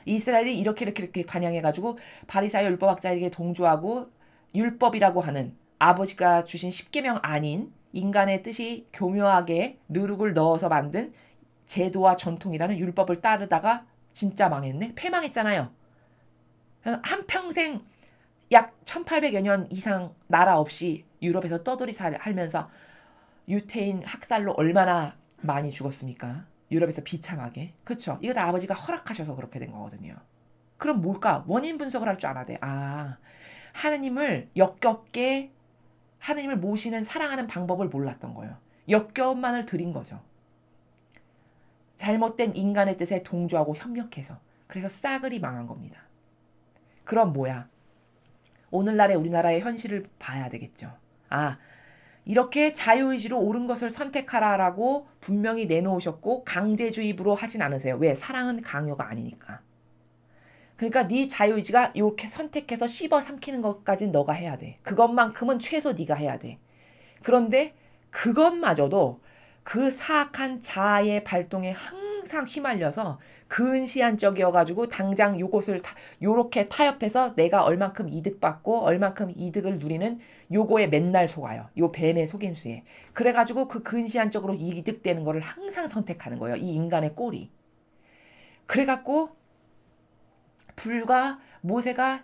이스라엘이 이렇게 반영해가지고 바리사의 율법학자에게 동조하고 율법이라고 하는 아버지가 주신 십계명 아닌 인간의 뜻이 교묘하게 누룩을 넣어서 만든 제도와 전통이라는 율법을 따르다가 진짜 망했네? 패망했잖아요. 한평생 약 1800여 년 이상 나라 없이 유럽에서 떠돌이 살면서 유태인 학살로 얼마나 많이 죽었습니까? 유럽에서 비참하게. 그쵸? 이거 다 아버지가 허락하셔서 그렇게 된 거거든요. 그럼 뭘까? 원인 분석을 할 줄 알아야 돼. 하느님을 역겹게 하느님을 모시는 사랑하는 방법을 몰랐던 거예요. 역겨움만을 드린 거죠. 잘못된 인간의 뜻에 동조하고 협력해서. 그래서 싸그리 망한 겁니다. 그럼 뭐야? 오늘날의 우리나라의 현실을 봐야 되겠죠. 이렇게 자유의지로 옳은 것을 선택하라라고 분명히 내놓으셨고 강제주의로 하진 않으세요. 왜? 사랑은 강요가 아니니까. 그러니까 네 자유의지가 이렇게 선택해서 씹어 삼키는 것까지는 너가 해야 돼. 그것만큼은 최소 네가 해야 돼. 그런데 그것마저도 그 사악한 자아의 발동에 항상 휘말려서 근시안적이어가지고 당장 요렇게 타협해서 내가 얼만큼 이득받고 얼만큼 이득을 누리는 요거에 맨날 속아요. 요 뱀의 속임수에. 그래가지고 그 근시안적으로 이득되는 거를 항상 선택하는 거예요. 이 인간의 꼴이. 그래갖고 불과 모세가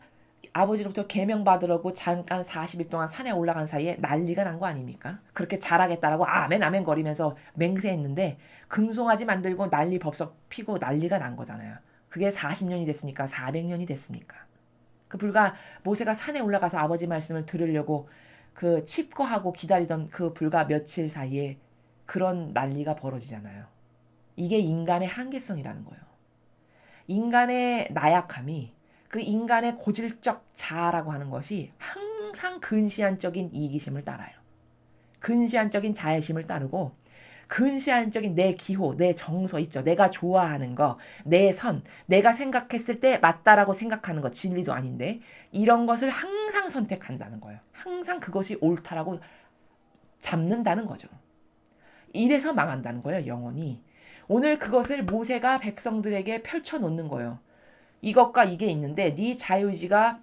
아버지로부터 계명 받으려고 잠깐 40일 동안 산에 올라간 사이에 난리가 난 거 아닙니까? 그렇게 잘하겠다라고 아멘 아멘 거리면서 맹세했는데 금송아지 만들고 난리 법석 피고 난리가 난 거잖아요. 그게 40년이 됐으니까 400년이 됐습니까? 그 불과 모세가 산에 올라가서 아버지 말씀을 들으려고 그 칩거하고 기다리던 그 불과 며칠 사이에 그런 난리가 벌어지잖아요. 이게 인간의 한계성이라는 거예요. 인간의 나약함이 그 인간의 고질적 자아라고 하는 것이 항상 근시안적인 이기심을 따라요. 근시안적인 자애심을 따르고 근시안적인 내 기호, 내 정서 있죠. 내가 좋아하는 거, 내 선, 내가 생각했을 때 맞다라고 생각하는 거, 진리도 아닌데 이런 것을 항상 선택한다는 거예요. 항상 그것이 옳다라고 잡는다는 거죠. 이래서 망한다는 거예요, 영원히. 오늘 그것을 모세가 백성들에게 펼쳐놓는 거예요. 이것과 이게 있는데 네 자유의지가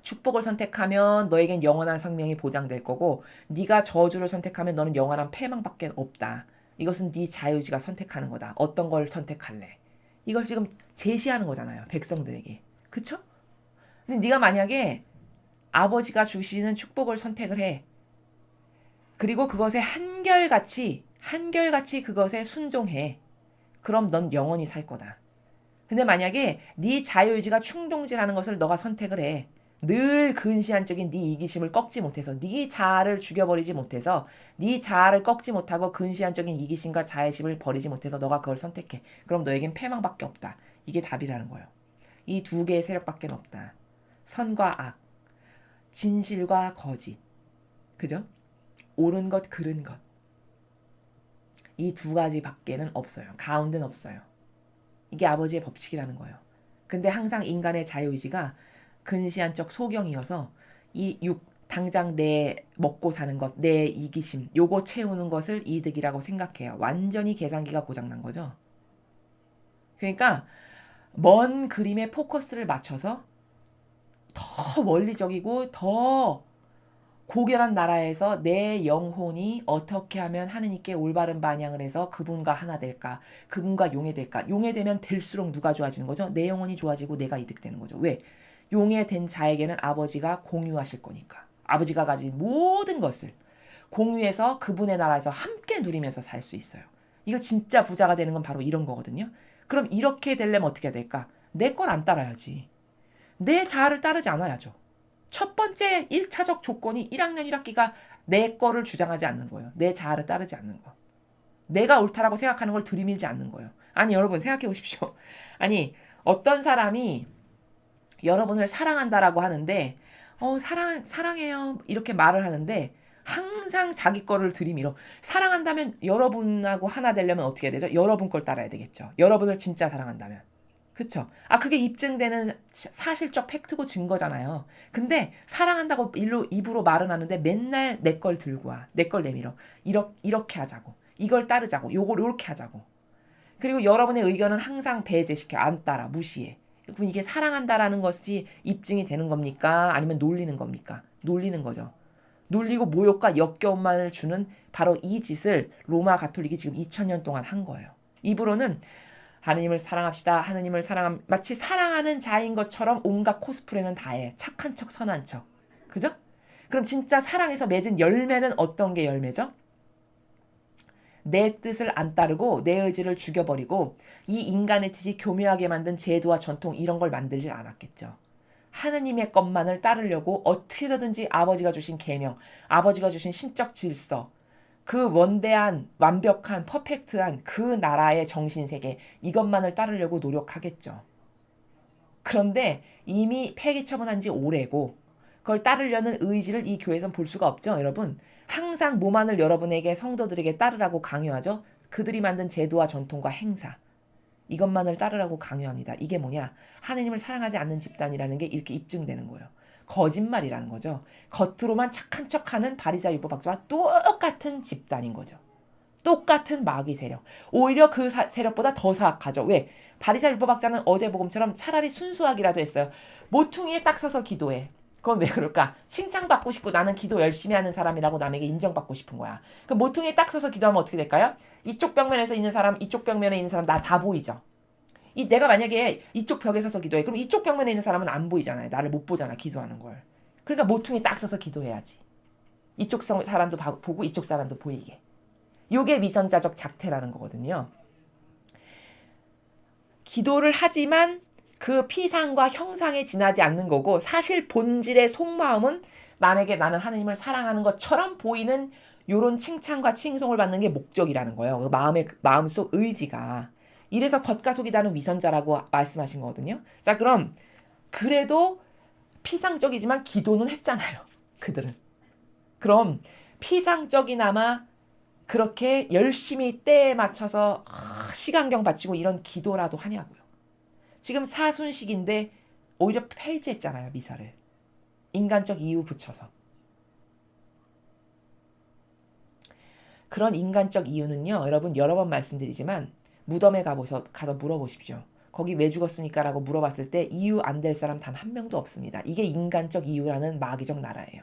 축복을 선택하면 너에겐 영원한 생명이 보장될 거고 네가 저주를 선택하면 너는 영원한 패망밖에 없다. 이것은 네 자유의지가 선택하는 거다. 어떤 걸 선택할래? 이걸 지금 제시하는 거잖아요. 백성들에게. 그쵸? 근데 네가 만약에 아버지가 주시는 축복을 선택을 해. 그리고 그것에 한결같이 그것에 순종해. 그럼 넌 영원히 살 거다. 근데 만약에 네 자유의지가 충동질하는 것을 너가 선택을 해. 늘 근시안적인 네 이기심을 꺾지 못해서 네 자아를 죽여버리지 못해서 네 자아를 꺾지 못하고 근시안적인 이기심과 자애심을 버리지 못해서 너가 그걸 선택해. 그럼 너에겐 패망밖에 없다. 이게 답이라는 거예요. 이 두 개의 세력밖에 없다. 선과 악, 진실과 거짓. 그죠? 옳은 것, 그른 것. 이 두 가지 밖에는 없어요. 가운데는 없어요. 이게 아버지의 법칙이라는 거예요. 근데 항상 인간의 자유의지가 근시안적 소경이어서 당장 내 먹고 사는 것, 내 이기심, 요거 채우는 것을 이득이라고 생각해요. 완전히 계산기가 고장난 거죠. 그러니까 먼 그림에 포커스를 맞춰서 더 원리적이고 더 고결한 나라에서 내 영혼이 어떻게 하면 하느님께 올바른 반향을 해서 그분과 하나 될까? 그분과 용해될까? 용해되면 될수록 누가 좋아지는 거죠? 내 영혼이 좋아지고 내가 이득되는 거죠. 왜? 용해된 자에게는 아버지가 공유하실 거니까. 아버지가 가진 모든 것을 공유해서 그분의 나라에서 함께 누리면서 살 수 있어요. 이거 진짜 부자가 되는 건 바로 이런 거거든요. 그럼 이렇게 되려면 어떻게 해야 될까? 내 걸 안 따라야지. 내 자아를 따르지 않아야죠. 첫 번째 1차적 조건이 1학년 1학기가 내 거를 주장하지 않는 거예요. 내 자아를 따르지 않는 거. 내가 옳다라고 생각하는 걸 들이밀지 않는 거예요. 아니 여러분 생각해 보십시오. 아니 어떤 사람이 여러분을 사랑한다라고 하는데 사랑해요 이렇게 말을 하는데 항상 자기 거를 들이밀어. 사랑한다면 여러분하고 하나 되려면 어떻게 해야 되죠? 여러분 걸 따라야 되겠죠. 여러분을 진짜 사랑한다면. 그쵸? 그게 입증되는 사실적 팩트고 증거잖아요. 근데 사랑한다고 입으로 말은 하는데 맨날 내 걸 들고 와. 내 걸 내밀어. 이렇게 하자고. 이걸 따르자고. 요걸 이렇게 하자고. 그리고 여러분의 의견은 항상 배제시켜. 안 따라. 무시해. 그럼 이게 사랑한다라는 것이 입증이 되는 겁니까? 아니면 놀리는 겁니까? 놀리는 거죠. 놀리고 모욕과 역겨움만을 주는 바로 이 짓을 로마 가톨릭이 지금 2000년 동안 한 거예요. 입으로는 하느님을 사랑합시다. 하느님을 마치 사랑하는 자인 것처럼 온갖 코스프레는 다 해. 착한 척, 선한 척. 그죠? 그럼 진짜 사랑에서 맺은 열매는 어떤 게 열매죠? 내 뜻을 안 따르고 내 의지를 죽여버리고 이 인간의 뜻이 교묘하게 만든 제도와 전통 이런 걸 만들질 않았겠죠. 하느님의 것만을 따르려고 어떻게든지 아버지가 주신 계명, 아버지가 주신 신적 질서, 그 원대한 완벽한 퍼펙트한 그 나라의 정신세계 이것만을 따르려고 노력하겠죠. 그런데 이미 폐기 처분한 지 오래고 그걸 따르려는 의지를 이 교회에선 볼 수가 없죠. 여러분 항상 뭐만을 여러분에게 성도들에게 따르라고 강요하죠. 그들이 만든 제도와 전통과 행사 이것만을 따르라고 강요합니다. 이게 뭐냐? 하느님을 사랑하지 않는 집단이라는 게 이렇게 입증되는 거예요. 거짓말이라는 거죠. 겉으로만 착한 척하는 바리새인 율법학자와 똑같은 집단인 거죠. 똑같은 마귀 세력. 오히려 그 세력보다 더 사악하죠. 왜? 바리새인 율법학자는 어제 복음처럼 차라리 순수하기라도 했어요. 모퉁이에 딱 서서 기도해. 그건 왜 그럴까? 칭찬받고 싶고 나는 기도 열심히 하는 사람이라고 남에게 인정받고 싶은 거야. 그 모퉁이에 딱 서서 기도하면 어떻게 될까요? 이쪽 벽면에서 있는 사람, 이쪽 벽면에 있는 사람 나 다 보이죠? 내가 만약에 이쪽 벽에 서서 기도해. 그럼 이쪽 벽면에 있는 사람은 안 보이잖아요. 나를 못 보잖아. 기도하는 걸. 그러니까 모퉁이 딱 서서 기도해야지. 이쪽 사람도 보고 이쪽 사람도 보이게. 요게 위선자적 작태라는 거거든요. 기도를 하지만 그 피상과 형상에 지나지 않는 거고 사실 본질의 속마음은 남에게 나는 하느님을 사랑하는 것처럼 보이는 요런 칭찬과 칭송을 받는 게 목적이라는 거예요. 그 마음속 의지가. 이래서 겉과 속이 다른 위선자라고 말씀하신 거거든요. 자, 그럼 그래도 피상적이지만 기도는 했잖아요. 그들은. 그럼 피상적이나마 그렇게 열심히 때에 맞춰서 시간경 바치고 이런 기도라도 하냐고요. 지금 사순식인데 오히려 폐지했잖아요. 미사를. 인간적 이유 붙여서. 그런 인간적 이유는요. 여러분 여러 번 말씀드리지만 무덤에 가서 물어보십시오. 거기 왜 죽었습니까? 라고 물어봤을 때 이유 안 될 사람 단 한 명도 없습니다. 이게 인간적 이유라는 마귀적 나라예요.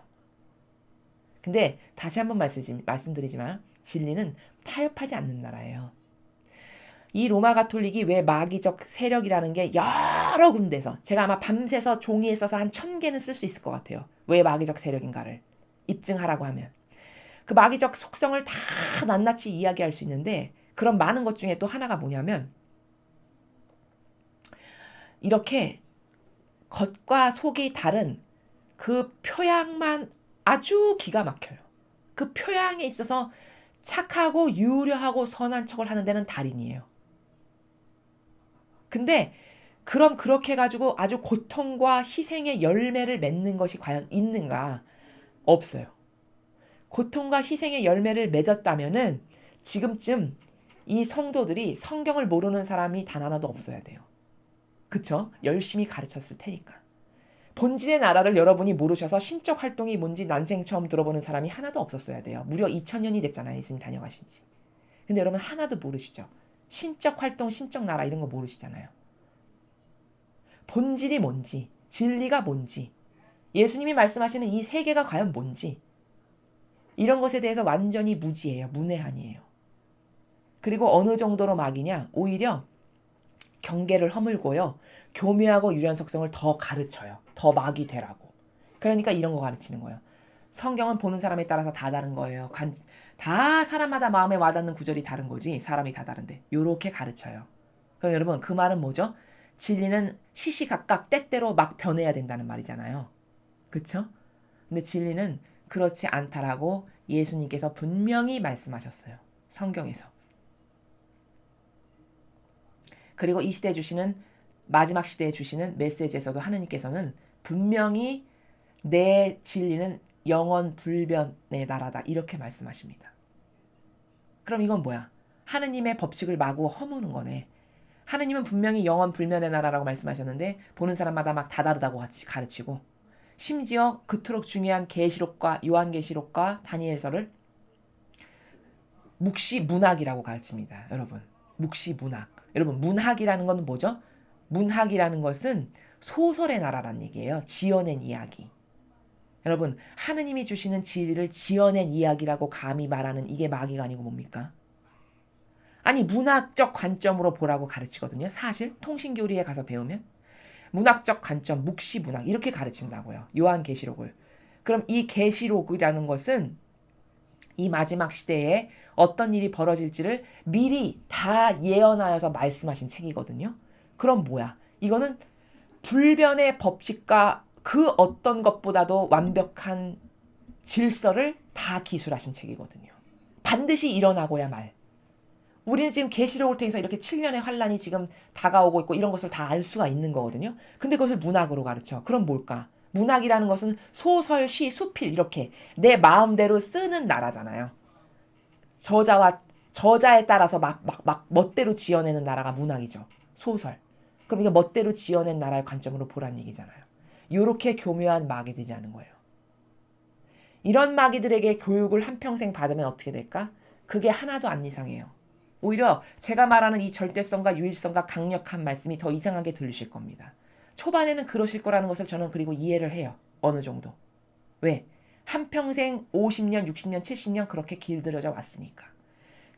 근데 다시 한번 말씀드리지만 진리는 타협하지 않는 나라예요. 이 로마 가톨릭이 왜 마귀적 세력이라는 게 여러 군데서 제가 아마 밤새서 종이에 써서 한 1000개는 쓸 수 있을 것 같아요. 왜 마귀적 세력인가를 입증하라고 하면. 그 마귀적 속성을 다 낱낱이 이야기할 수 있는데 그런 많은 것 중에 또 하나가 뭐냐면 이렇게 겉과 속이 다른 그 표양만 아주 기가 막혀요. 그 표양에 있어서 착하고 유려하고 선한 척을 하는 데는 달인이에요. 근데 그렇게 해가지고 아주 고통과 희생의 열매를 맺는 것이 과연 있는가? 없어요. 고통과 희생의 열매를 맺었다면은 지금쯤 이 성도들이 성경을 모르는 사람이 단 하나도 없어야 돼요. 그쵸? 열심히 가르쳤을 테니까. 본질의 나라를 여러분이 모르셔서 신적 활동이 뭔지 난생 처음 들어보는 사람이 하나도 없었어야 돼요. 무려 2000년이 됐잖아요. 예수님 다녀가신 지. 근데 여러분 하나도 모르시죠? 신적 활동, 신적 나라 이런 거 모르시잖아요. 본질이 뭔지, 진리가 뭔지, 예수님이 말씀하시는 이 세계가 과연 뭔지 이런 것에 대해서 완전히 무지해요. 문외한이에요. 그리고 어느 정도로 막이냐? 오히려 경계를 허물고요. 교묘하고 유연석성을 더 가르쳐요. 더 막이 되라고. 그러니까 이런 거 가르치는 거예요. 성경은 보는 사람에 따라서 다 다른 거예요. 다 사람마다 마음에 와닿는 구절이 다른 거지. 사람이 다 다른데. 요렇게 가르쳐요. 그럼 여러분 그 말은 뭐죠? 진리는 시시각각 때때로 막 변해야 된다는 말이잖아요. 그쵸? 근데 진리는 그렇지 않다라고 예수님께서 분명히 말씀하셨어요. 성경에서. 그리고 이 시대에 주시는 마지막 시대에 주시는 메시지에서도 하느님께서는 분명히 내 진리는 영원 불변의 나라다 이렇게 말씀하십니다. 그럼 이건 뭐야? 하느님의 법칙을 마구 허무는 거네. 하느님은 분명히 영원 불변의 나라라고 말씀하셨는데 보는 사람마다 막 다 다르다고 같이 가르치고 심지어 그토록 중요한 계시록과 요한계시록과 다니엘서를 묵시문학이라고 가르칩니다. 여러분. 묵시문학. 여러분 문학이라는 건 뭐죠? 문학이라는 것은 소설의 나라란 얘기예요. 지어낸 이야기. 여러분 하느님이 주시는 진리를 지어낸 이야기라고 감히 말하는 이게 마귀가 아니고 뭡니까? 아니 문학적 관점으로 보라고 가르치거든요. 사실 통신교리에 가서 배우면 문학적 관점, 묵시문학 이렇게 가르친다고요. 요한계시록을. 그럼 이 계시록이라는 것은 이 마지막 시대에 어떤 일이 벌어질지를 미리 다 예언하여서 말씀하신 책이거든요. 그럼 뭐야? 이거는 불변의 법칙과 그 어떤 것보다도 완벽한 질서를 다 기술하신 책이거든요. 반드시 일어나고야 말. 우리는 지금 계시록을 통해서 이렇게 7년의 환란이 지금 다가오고 있고 이런 것을 다 알 수가 있는 거거든요. 근데 그것을 문학으로 가르쳐. 그럼 뭘까? 문학이라는 것은 소설, 시, 수필 이렇게 내 마음대로 쓰는 나라잖아요. 저자에 따라서 막 멋대로 지어내는 나라가 문학이죠. 소설. 그럼 이게 멋대로 지어낸 나라의 관점으로 보란 얘기잖아요. 요렇게 교묘한 마귀들이라는 거예요. 이런 마귀들에게 교육을 한평생 받으면 어떻게 될까? 그게 하나도 안 이상해요. 오히려 제가 말하는 이 절대성과 유일성과 강력한 말씀이 더 이상하게 들리실 겁니다. 초반에는 그러실 거라는 것을 저는 그리고 이해를 해요. 어느 정도. 왜? 한평생 50년, 60년, 70년 그렇게 길들여져 왔으니까.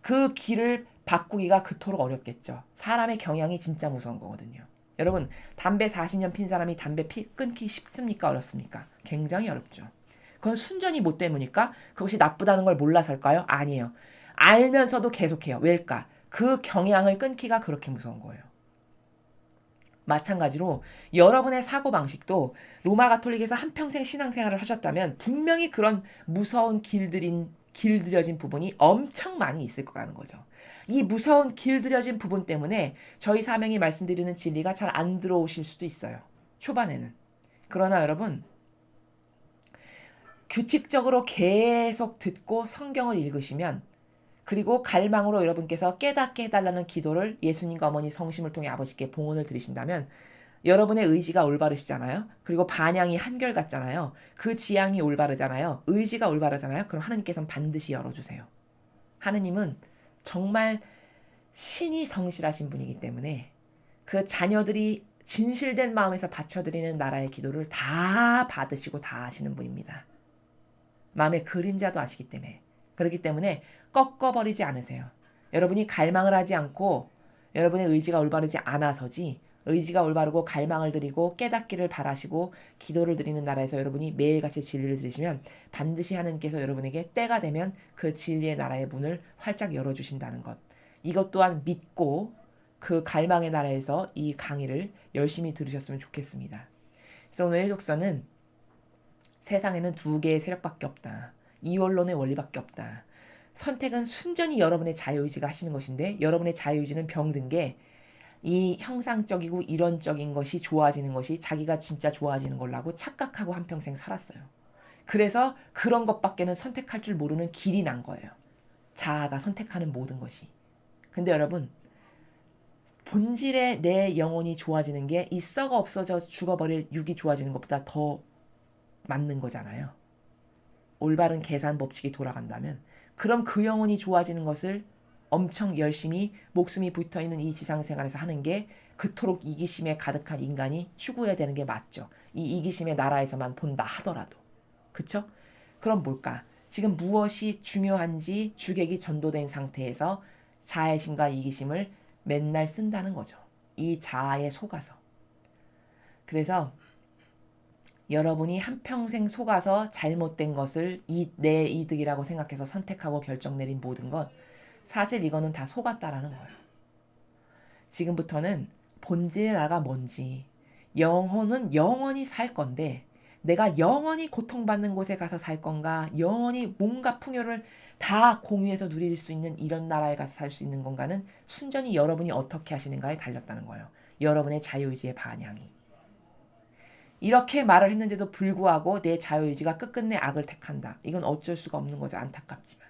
그 길을 바꾸기가 그토록 어렵겠죠. 사람의 경향이 진짜 무서운 거거든요. 여러분, 담배 40년 핀 사람이 담배 끊기 쉽습니까? 어렵습니까? 굉장히 어렵죠. 그건 순전히 못 때문일까? 그것이 나쁘다는 걸 몰라서일까요? 아니에요. 알면서도 계속해요. 왜일까? 그 경향을 끊기가 그렇게 무서운 거예요. 마찬가지로 여러분의 사고방식도 로마 가톨릭에서 한평생 신앙생활을 하셨다면 분명히 그런 무서운 길들여진 부분이 엄청 많이 있을 거라는 거죠. 이 무서운 길들여진 부분 때문에 저희 사명이 말씀드리는 진리가 잘 안 들어오실 수도 있어요. 초반에는. 그러나 여러분 규칙적으로 계속 듣고 성경을 읽으시면 그리고 갈망으로 여러분께서 깨닫게 해달라는 기도를 예수님과 어머니 성심을 통해 아버지께 봉헌을 드리신다면 여러분의 의지가 올바르시잖아요. 그리고 반향이 한결같잖아요. 그 지향이 올바르잖아요. 의지가 올바르잖아요. 그럼 하느님께서는 반드시 열어주세요. 하느님은 정말 신이 성실하신 분이기 때문에 그 자녀들이 진실된 마음에서 바쳐드리는 나라의 기도를 다 받으시고 다 아시는 분입니다. 마음의 그림자도 아시기 때문에. 그렇기 때문에 꺾어버리지 않으세요. 여러분이 갈망을 하지 않고 여러분의 의지가 올바르지 않아서지 의지가 올바르고 갈망을 드리고 깨닫기를 바라시고 기도를 드리는 나라에서 여러분이 매일같이 진리를 들으시면 반드시 하나님께서 여러분에게 때가 되면 그 진리의 나라의 문을 활짝 열어주신다는 것. 이것 또한 믿고 그 갈망의 나라에서 이 강의를 열심히 들으셨으면 좋겠습니다. 그래서 오늘 독서는 세상에는 두 개의 세력밖에 없다. 이원론의 원리밖에 없다. 선택은 순전히 여러분의 자유의지가 하시는 것인데 여러분의 자유의지는 병든 게 이 형상적이고 이론적인 것이 좋아지는 것이 자기가 진짜 좋아지는 걸라고 착각하고 한평생 살았어요. 그래서 그런 것밖에는 선택할 줄 모르는 길이 난 거예요. 자아가 선택하는 모든 것이. 근데 여러분, 본질의 내 영혼이 좋아지는 게 이 썩어 없어져 죽어버릴 육이 좋아지는 것보다 더 맞는 거잖아요. 올바른 계산 법칙이 돌아간다면. 그럼 그 영혼이 좋아지는 것을 엄청 열심히 목숨이 붙어있는 이 지상생활에서 하는 게 그토록 이기심에 가득한 인간이 추구해야 되는 게 맞죠. 이 이기심의 나라에서만 본다 하더라도. 그쵸? 그럼 뭘까? 지금 무엇이 중요한지 주객이 전도된 상태에서 자애심과 이기심을 맨날 쓴다는 거죠. 이 자아에 속아서. 그래서 여러분이 한평생 속아서 잘못된 것을 내 이득이라고 생각해서 선택하고 결정 내린 모든 것, 사실 이거는 다 속았다라는 거예요. 지금부터는 본질의 나가 뭔지, 영혼은 영원히 살 건데 내가 영원히 고통받는 곳에 가서 살 건가, 영원히 뭔가 풍요를 다 공유해서 누릴 수 있는 이런 나라에 가서 살 수 있는 건가는 순전히 여러분이 어떻게 하시는가에 달렸다는 거예요. 여러분의 자유의지의 반향이. 이렇게 말을 했는데도 불구하고 내 자유의지가 끝끝내 악을 택한다. 이건 어쩔 수가 없는 거죠. 안타깝지만.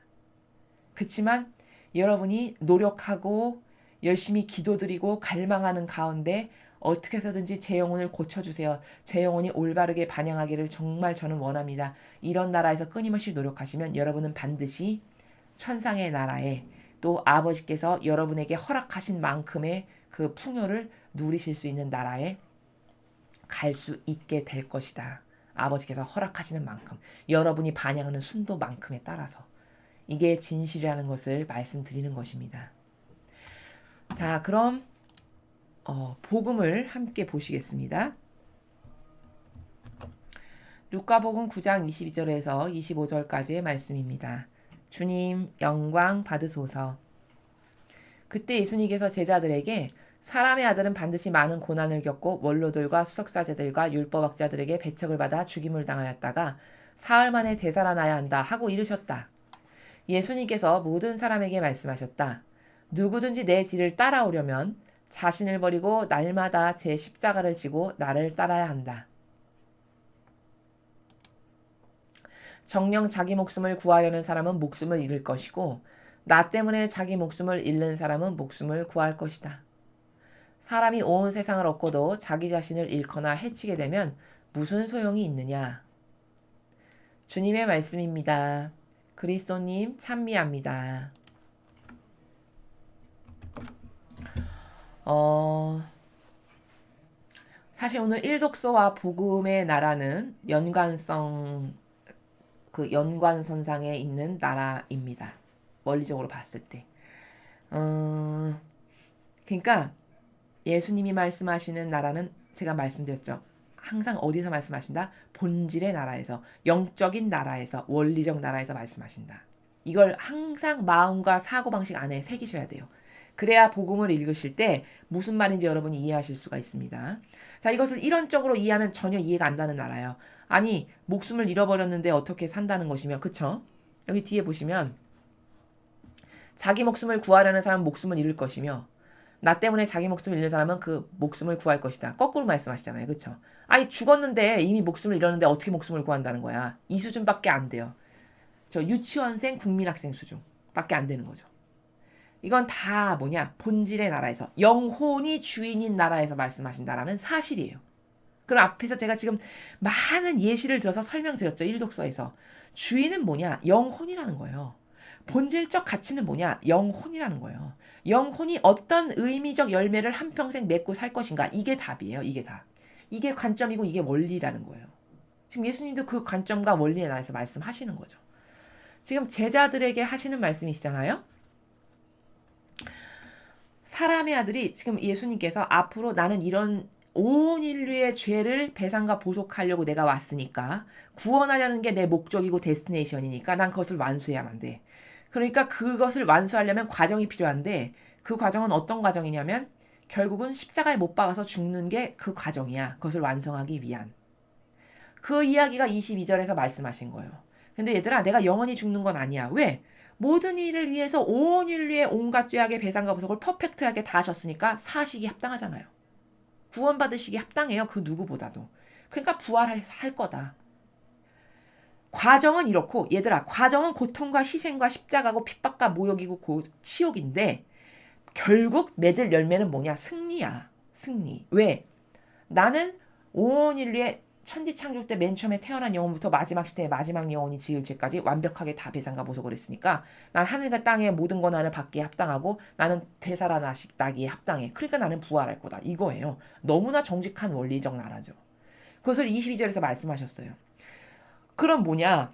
그렇지만 여러분이 노력하고 열심히 기도드리고 갈망하는 가운데 어떻게 해서든지 제 영혼을 고쳐주세요. 제 영혼이 올바르게 반영하기를 정말 저는 원합니다. 이런 나라에서 끊임없이 노력하시면 여러분은 반드시 천상의 나라에 또 아버지께서 여러분에게 허락하신 만큼의 그 풍요를 누리실 수 있는 나라에 갈 수 있게 될 것이다. 아버지께서 허락하시는 만큼, 여러분이 반영하는 순도만큼에 따라서. 이게 진실이라는 것을 말씀드리는 것입니다. 자, 그럼 복음을 함께 보시겠습니다. 루카복음 9장 22절에서 25절까지의 말씀입니다. 주님 영광 받으소서. 그때 예수님께서 제자들에게 사람의 아들은 반드시 많은 고난을 겪고 원로들과 수석사제들과 율법학자들에게 배척을 받아 죽임을 당하였다가 사흘 만에 되살아나야 한다 하고 이르셨다. 예수님께서 모든 사람에게 말씀하셨다. 누구든지 내 뒤를 따라오려면 자신을 버리고 날마다 제 십자가를 지고 나를 따라야 한다. 정녕 자기 목숨을 구하려는 사람은 목숨을 잃을 것이고 나 때문에 자기 목숨을 잃는 사람은 목숨을 구할 것이다. 사람이 온 세상을 얻고도 자기 자신을 잃거나 해치게 되면 무슨 소용이 있느냐. 주님의 말씀입니다. 그리스도님 찬미합니다. 사실 오늘 일독서와 복음의 나라는 연관선상에 있는 나라입니다. 원리적으로 봤을 때. 그러니까 예수님이 말씀하시는 나라는 제가 말씀드렸죠. 항상 어디서 말씀하신다? 본질의 나라에서, 영적인 나라에서, 원리적 나라에서 말씀하신다. 이걸 항상 마음과 사고방식 안에 새기셔야 돼요. 그래야 복음을 읽으실 때 무슨 말인지 여러분이 이해하실 수가 있습니다. 자, 이것을 이론적으로 이해하면 전혀 이해가 안 가는 나라예요. 아니, 목숨을 잃어버렸는데 어떻게 산다는 것이며, 그쵸? 여기 뒤에 보시면 자기 목숨을 구하려는 사람은 목숨을 잃을 것이며 나 때문에 자기 목숨을 잃는 사람은 그 목숨을 구할 것이다. 거꾸로 말씀하시잖아요. 그쵸? 아니 죽었는데 이미 목숨을 잃었는데 어떻게 목숨을 구한다는 거야. 이 수준밖에 안 돼요. 저 유치원생 국민학생 수준밖에 안 되는 거죠. 이건 다 뭐냐? 본질의 나라에서 영혼이 주인인 나라에서 말씀하신다라는 사실이에요. 그럼 앞에서 제가 지금 많은 예시를 들어서 설명드렸죠. 일독서에서. 주인은 뭐냐? 영혼이라는 거예요. 본질적 가치는 뭐냐? 영혼이라는 거예요. 영혼이 어떤 의미적 열매를 한평생 맺고 살 것인가? 이게 답이에요. 이게 답. 이게 관점이고 이게 원리라는 거예요. 지금 예수님도 그 관점과 원리에 대해서 말씀하시는 거죠. 지금 제자들에게 하시는 말씀이시잖아요. 사람의 아들이 지금 예수님께서 앞으로 나는 이런 온 인류의 죄를 배상과 보속하려고 내가 왔으니까 구원하려는 게 내 목적이고 데스티네이션이니까 난 그것을 완수해야만 돼. 그러니까 그것을 완수하려면 과정이 필요한데 그 과정은 어떤 과정이냐면 결국은 십자가에 못 박아서 죽는 게 그 과정이야. 그것을 완성하기 위한. 그 이야기가 22절에서 말씀하신 거예요. 근데 얘들아 내가 영원히 죽는 건 아니야. 왜? 모든 일을 위해서 온 인류의 온갖 죄악의 배상과 보속을 퍼펙트하게 다 하셨으니까 사시기 합당하잖아요. 구원받으시기 합당해요. 그 누구보다도. 그러니까 부활할 거다. 과정은 이렇고 얘들아 과정은 고통과 희생과 십자가고 핍박과 모욕이고 치욕인데 결국 맺을 열매는 뭐냐? 승리야. 승리. 왜? 나는 온 인류의 천지창조 때 맨 처음에 태어난 영혼부터 마지막 시대의 마지막 영혼이 지을 죄까지 완벽하게 다 배상과 보속을 했으니까 난 하늘과 땅의 모든 권한을 받기에 합당하고 나는 되살아나기에 합당해. 그러니까 나는 부활할 거다. 이거예요. 너무나 정직한 원리적 나라죠. 그것을 22절에서 말씀하셨어요. 그럼 뭐냐?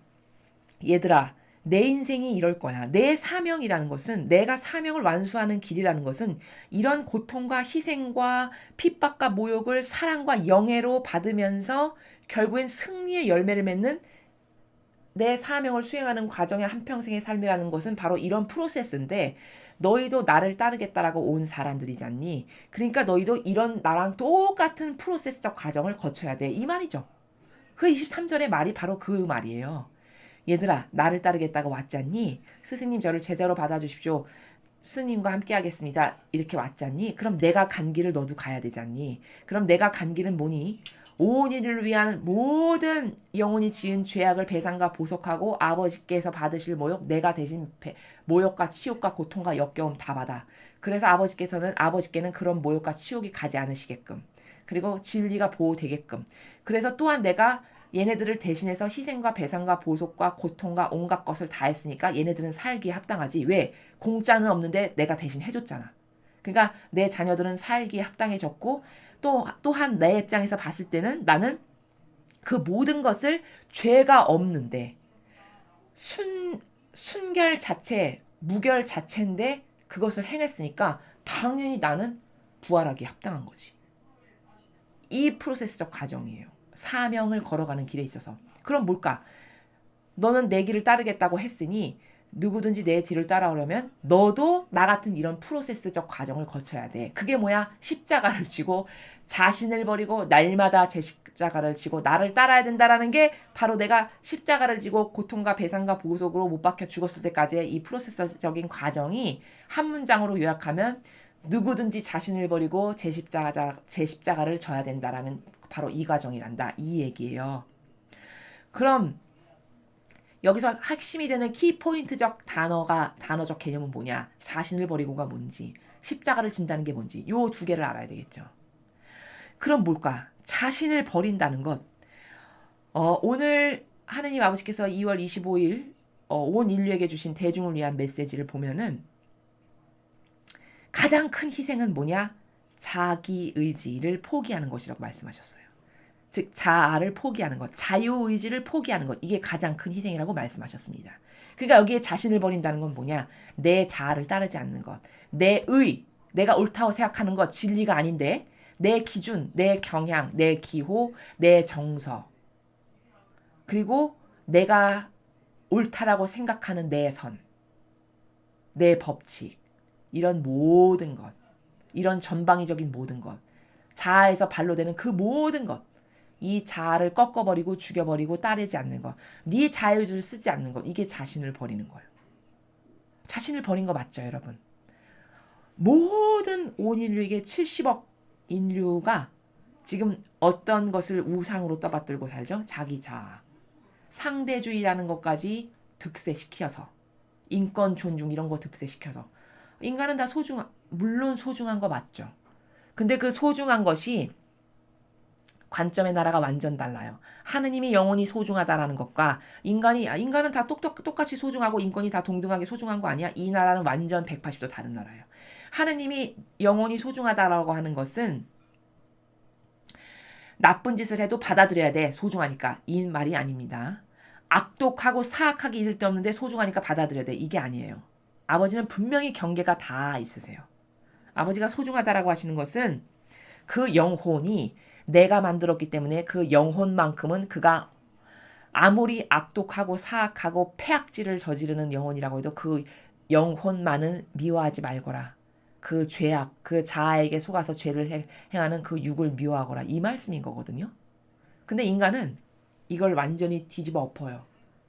얘들아, 내 인생이 이럴 거야. 내 사명이라는 것은, 내가 사명을 완수하는 길이라는 것은 이런 고통과 희생과 핍박과 모욕을 사랑과 영예로 받으면서 결국엔 승리의 열매를 맺는 내 사명을 수행하는 과정의 한평생의 삶이라는 것은 바로 이런 프로세스인데, 너희도 나를 따르겠다라고 온 사람들이잖니. 그러니까 너희도 이런 나랑 똑같은 프로세스적 과정을 거쳐야 돼. 이 말이죠. 그 23절의 말이 바로 그 말이에요. 얘들아, 나를 따르겠다고 왔잖니? 스승님, 저를 제자로 받아주십시오. 스님과 함께 하겠습니다. 이렇게 왔잖니? 그럼 내가 간 길을 너도 가야 되잖니? 그럼 내가 간 길은 뭐니? 온 인류를 위한 모든 영혼이 지은 죄악을 배상과 보속하고 아버지께서 받으실 모욕, 내가 대신 모욕과 치욕과 고통과 역겨움 다 받아. 그래서 아버지께는 그런 모욕과 치욕이 가지 않으시게끔, 그리고 진리가 보호되게끔, 그래서 또한 내가 얘네들을 대신해서 희생과 배상과 보속과 고통과 온갖 것을 다 했으니까 얘네들은 살기에 합당하지. 왜? 공짜는 없는데 내가 대신 해줬잖아. 그러니까 내 자녀들은 살기에 합당해졌고, 또한 내 입장에서 봤을 때는 나는 그 모든 것을 죄가 없는데 순결 자체, 무결 자체인데 그것을 행했으니까 당연히 나는 부활하기에 합당한 거지. 이 프로세스적 과정이에요. 사명을 걸어가는 길에 있어서. 그럼 뭘까? 너는 내 길을 따르겠다고 했으니 누구든지 내 뒤를 따라오려면 너도 나 같은 이런 프로세스적 과정을 거쳐야 돼. 그게 뭐야? 십자가를 지고 자신을 버리고 날마다 제 십자가를 지고 나를 따라야 된다라는 게 바로 내가 십자가를 지고 고통과 배상과 보속으로 못 박혀 죽었을 때까지의 이 프로세스적인 과정이 한 문장으로 요약하면 누구든지 자신을 버리고 제 십자가를 져야 된다라는 바로 이 과정이란다. 이 얘기예요. 그럼 여기서 핵심이 되는 키포인트적 단어적 개념은 뭐냐? 자신을 버리고가 뭔지, 십자가를 진다는 게 뭔지, 요 두 개를 알아야 되겠죠. 그럼 뭘까? 자신을 버린다는 것. 오늘 하느님 아버지께서 2월 25일 온 인류에게 주신 대중을 위한 메시지를 보면은 가장 큰 희생은 뭐냐? 자기 의지를 포기하는 것이라고 말씀하셨어요. 즉 자아를 포기하는 것, 자유의지를 포기하는 것, 이게 가장 큰 희생이라고 말씀하셨습니다. 그러니까 여기에 자신을 버린다는 건 뭐냐? 내 자아를 따르지 않는 것, 내가 옳다고 생각하는 것, 진리가 아닌데 내 기준, 내 경향, 내 기호, 내 정서, 그리고 내가 옳다라고 생각하는 내 선, 내 법칙, 이런 모든 것, 이런 전방위적인 모든 것, 자아에서 발로되는 그 모든 것, 이 자아를 꺾어버리고 죽여버리고 따르지 않는 것, 네 자유를 쓰지 않는 것, 이게 자신을 버리는 거예요. 자신을 버린 거 맞죠, 여러분? 모든 온 인류에게 70억 인류가 지금 어떤 것을 우상으로 떠받들고 살죠? 자기 자아. 상대주의라는 것까지 득세시켜서, 인권 존중 이런 거 득세시켜서. 인간은 다 물론 소중한 거 맞죠. 근데 그 소중한 것이 관점의 나라가 완전 달라요. 하느님이 영원히 소중하다라는 것과 인간은 다 똑같이 소중하고 인권이 다 동등하게 소중한 거 아니야? 이 나라는 완전 180도 다른 나라예요. 하느님이 영원히 소중하다라고 하는 것은 나쁜 짓을 해도 받아들여야 돼. 소중하니까. 이 말이 아닙니다. 악독하고 사악하게 이를 데 없는데 소중하니까 받아들여야 돼. 이게 아니에요. 아버지는 분명히 경계가 다 있으세요. 아버지가 소중하다라고 하시는 것은 그 영혼이 내가 만들었기 때문에 그 영혼만큼은 그가 아무리 악독하고 사악하고 폐악질을 저지르는 영혼이라고 해도 그 영혼만은 미워하지 말거라. 그 죄악, 그 자아에게 속아서 죄를 행하는 그 육을 미워하거라. 이 말씀인 거거든요. 근데 인간은 이걸 완전히 뒤집어 엎어요.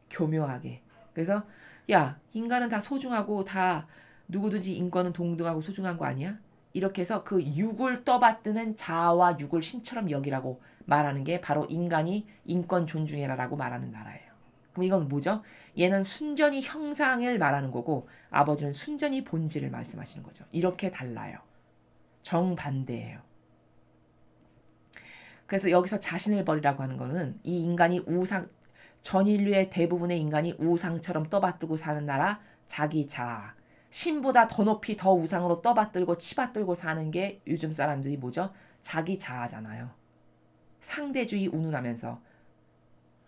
교묘하게. 그래서 야, 인간은 다 소중하고 다 누구든지 인권은 동등하고 소중한 거 아니야? 이렇게 해서 그 육을 떠받드는 자아와 육을 신처럼 여기라고 말하는 게 바로 인간이 인권 존중해라라고 말하는 나라예요. 그럼 이건 뭐죠? 얘는 순전히 형상을 말하는 거고 아버지는 순전히 본질을 말씀하시는 거죠. 이렇게 달라요. 정반대예요. 그래서 여기서 자신을 버리라고 하는 거는 이 인간이 우상, 전 인류의 대부분의 인간이 우상처럼 떠받들고 사는 나라, 자기 자아. 신보다 더 높이 더 우상으로 떠받들고 치받들고 사는 게 요즘 사람들이 뭐죠? 자기 자아잖아요. 상대주의 운운하면서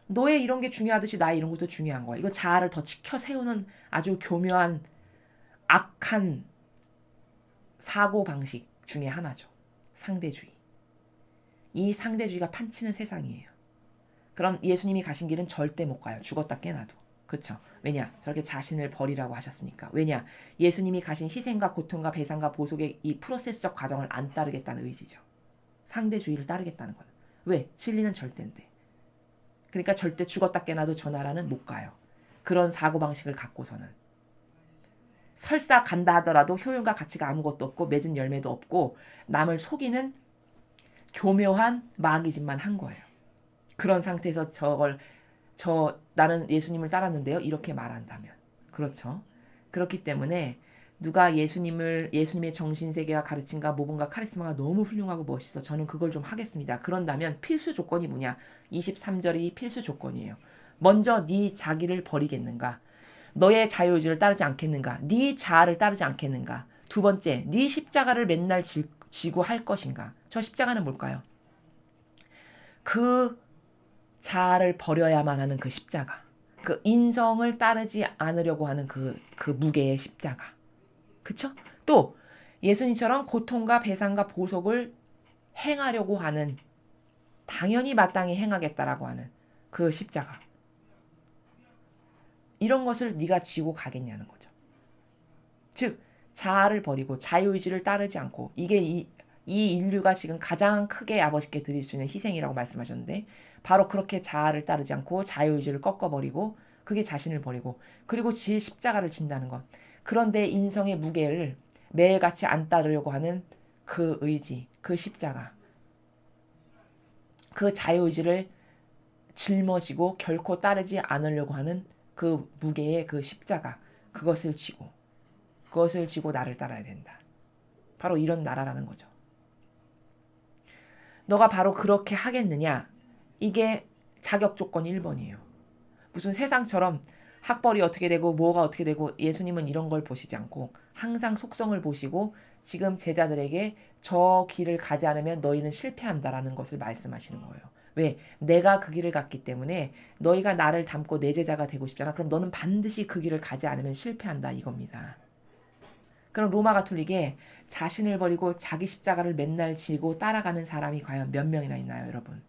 너의 이런 게 중요하듯이 나의 이런 것도 중요한 거야. 이거 자아를 더 치켜 세우는 아주 교묘한 악한 사고방식 중에 하나죠. 상대주의. 이 상대주의가 판치는 세상이에요. 그럼 예수님이 가신 길은 절대 못 가요. 죽었다 깨나도. 그렇죠? 왜냐? 저렇게 자신을 버리라고 하셨으니까. 왜냐? 예수님이 가신 희생과 고통과 배상과 보속의 이 프로세스적 과정을 안 따르겠다는 의지죠. 상대주의를 따르겠다는 거는. 왜? 진리는 절대인데. 그러니까 절대 죽었다 깨나도 저 나라는 못 가요. 그런 사고방식을 갖고서는. 설사 간다 하더라도 효용과 가치가 아무것도 없고 맺은 열매도 없고 남을 속이는 교묘한 마귀짓만 한 거예요. 그런 상태에서 나는 예수님을 따랐는데요. 이렇게 말한다면. 그렇죠. 그렇기 때문에 누가 예수님의 정신세계와 가르침과 모범과 카리스마가 너무 훌륭하고 멋있어. 저는 그걸 좀 하겠습니다. 그런다면 필수 조건이 뭐냐? 23절이 필수 조건이에요. 먼저 네 자기를 버리겠는가? 너의 자유의지를 따르지 않겠는가? 네 자아를 따르지 않겠는가? 두 번째, 네 십자가를 맨날 지고 할 것인가? 저 십자가는 뭘까요? 그 자아를 버려야만 하는 그 십자가. 그 인성을 따르지 않으려고 하는 그 무게의 십자가. 그쵸? 또 예수님처럼 고통과 배상과 보속을 행하려고 하는 당연히 마땅히 행하겠다라고 하는 그 십자가. 이런 것을 네가 지고 가겠냐는 거죠. 즉 자아를 버리고 자유의지를 따르지 않고 이게 이 인류가 지금 가장 크게 아버지께 드릴 수 있는 희생이라고 말씀하셨는데 바로 그렇게 자아를 따르지 않고 자유의지를 꺾어버리고 그게 자신을 버리고 그리고 지의 십자가를 진다는 것. 그런데 인성의 무게를 매일같이 안 따르려고 하는 그 의지, 그 십자가. 그 자유의지를 짊어지고 결코 따르지 않으려고 하는 그 무게의 그 십자가. 그것을 지고 나를 따라야 된다. 바로 이런 나라라는 거죠. 너가 바로 그렇게 하겠느냐? 이게 자격 조건 1번이에요. 무슨 세상처럼 학벌이 어떻게 되고 뭐가 어떻게 되고 예수님은 이런 걸 보시지 않고 항상 속성을 보시고 지금 제자들에게 저 길을 가지 않으면 너희는 실패한다라는 것을 말씀하시는 거예요. 왜? 내가 그 길을 갔기 때문에 너희가 나를 닮고 내 제자가 되고 싶잖아. 그럼 너는 반드시 그 길을 가지 않으면 실패한다 이겁니다. 그럼 로마 가톨릭에 자신을 버리고 자기 십자가를 맨날 지고 따라가는 사람이 과연 몇 명이나 있나요, 여러분?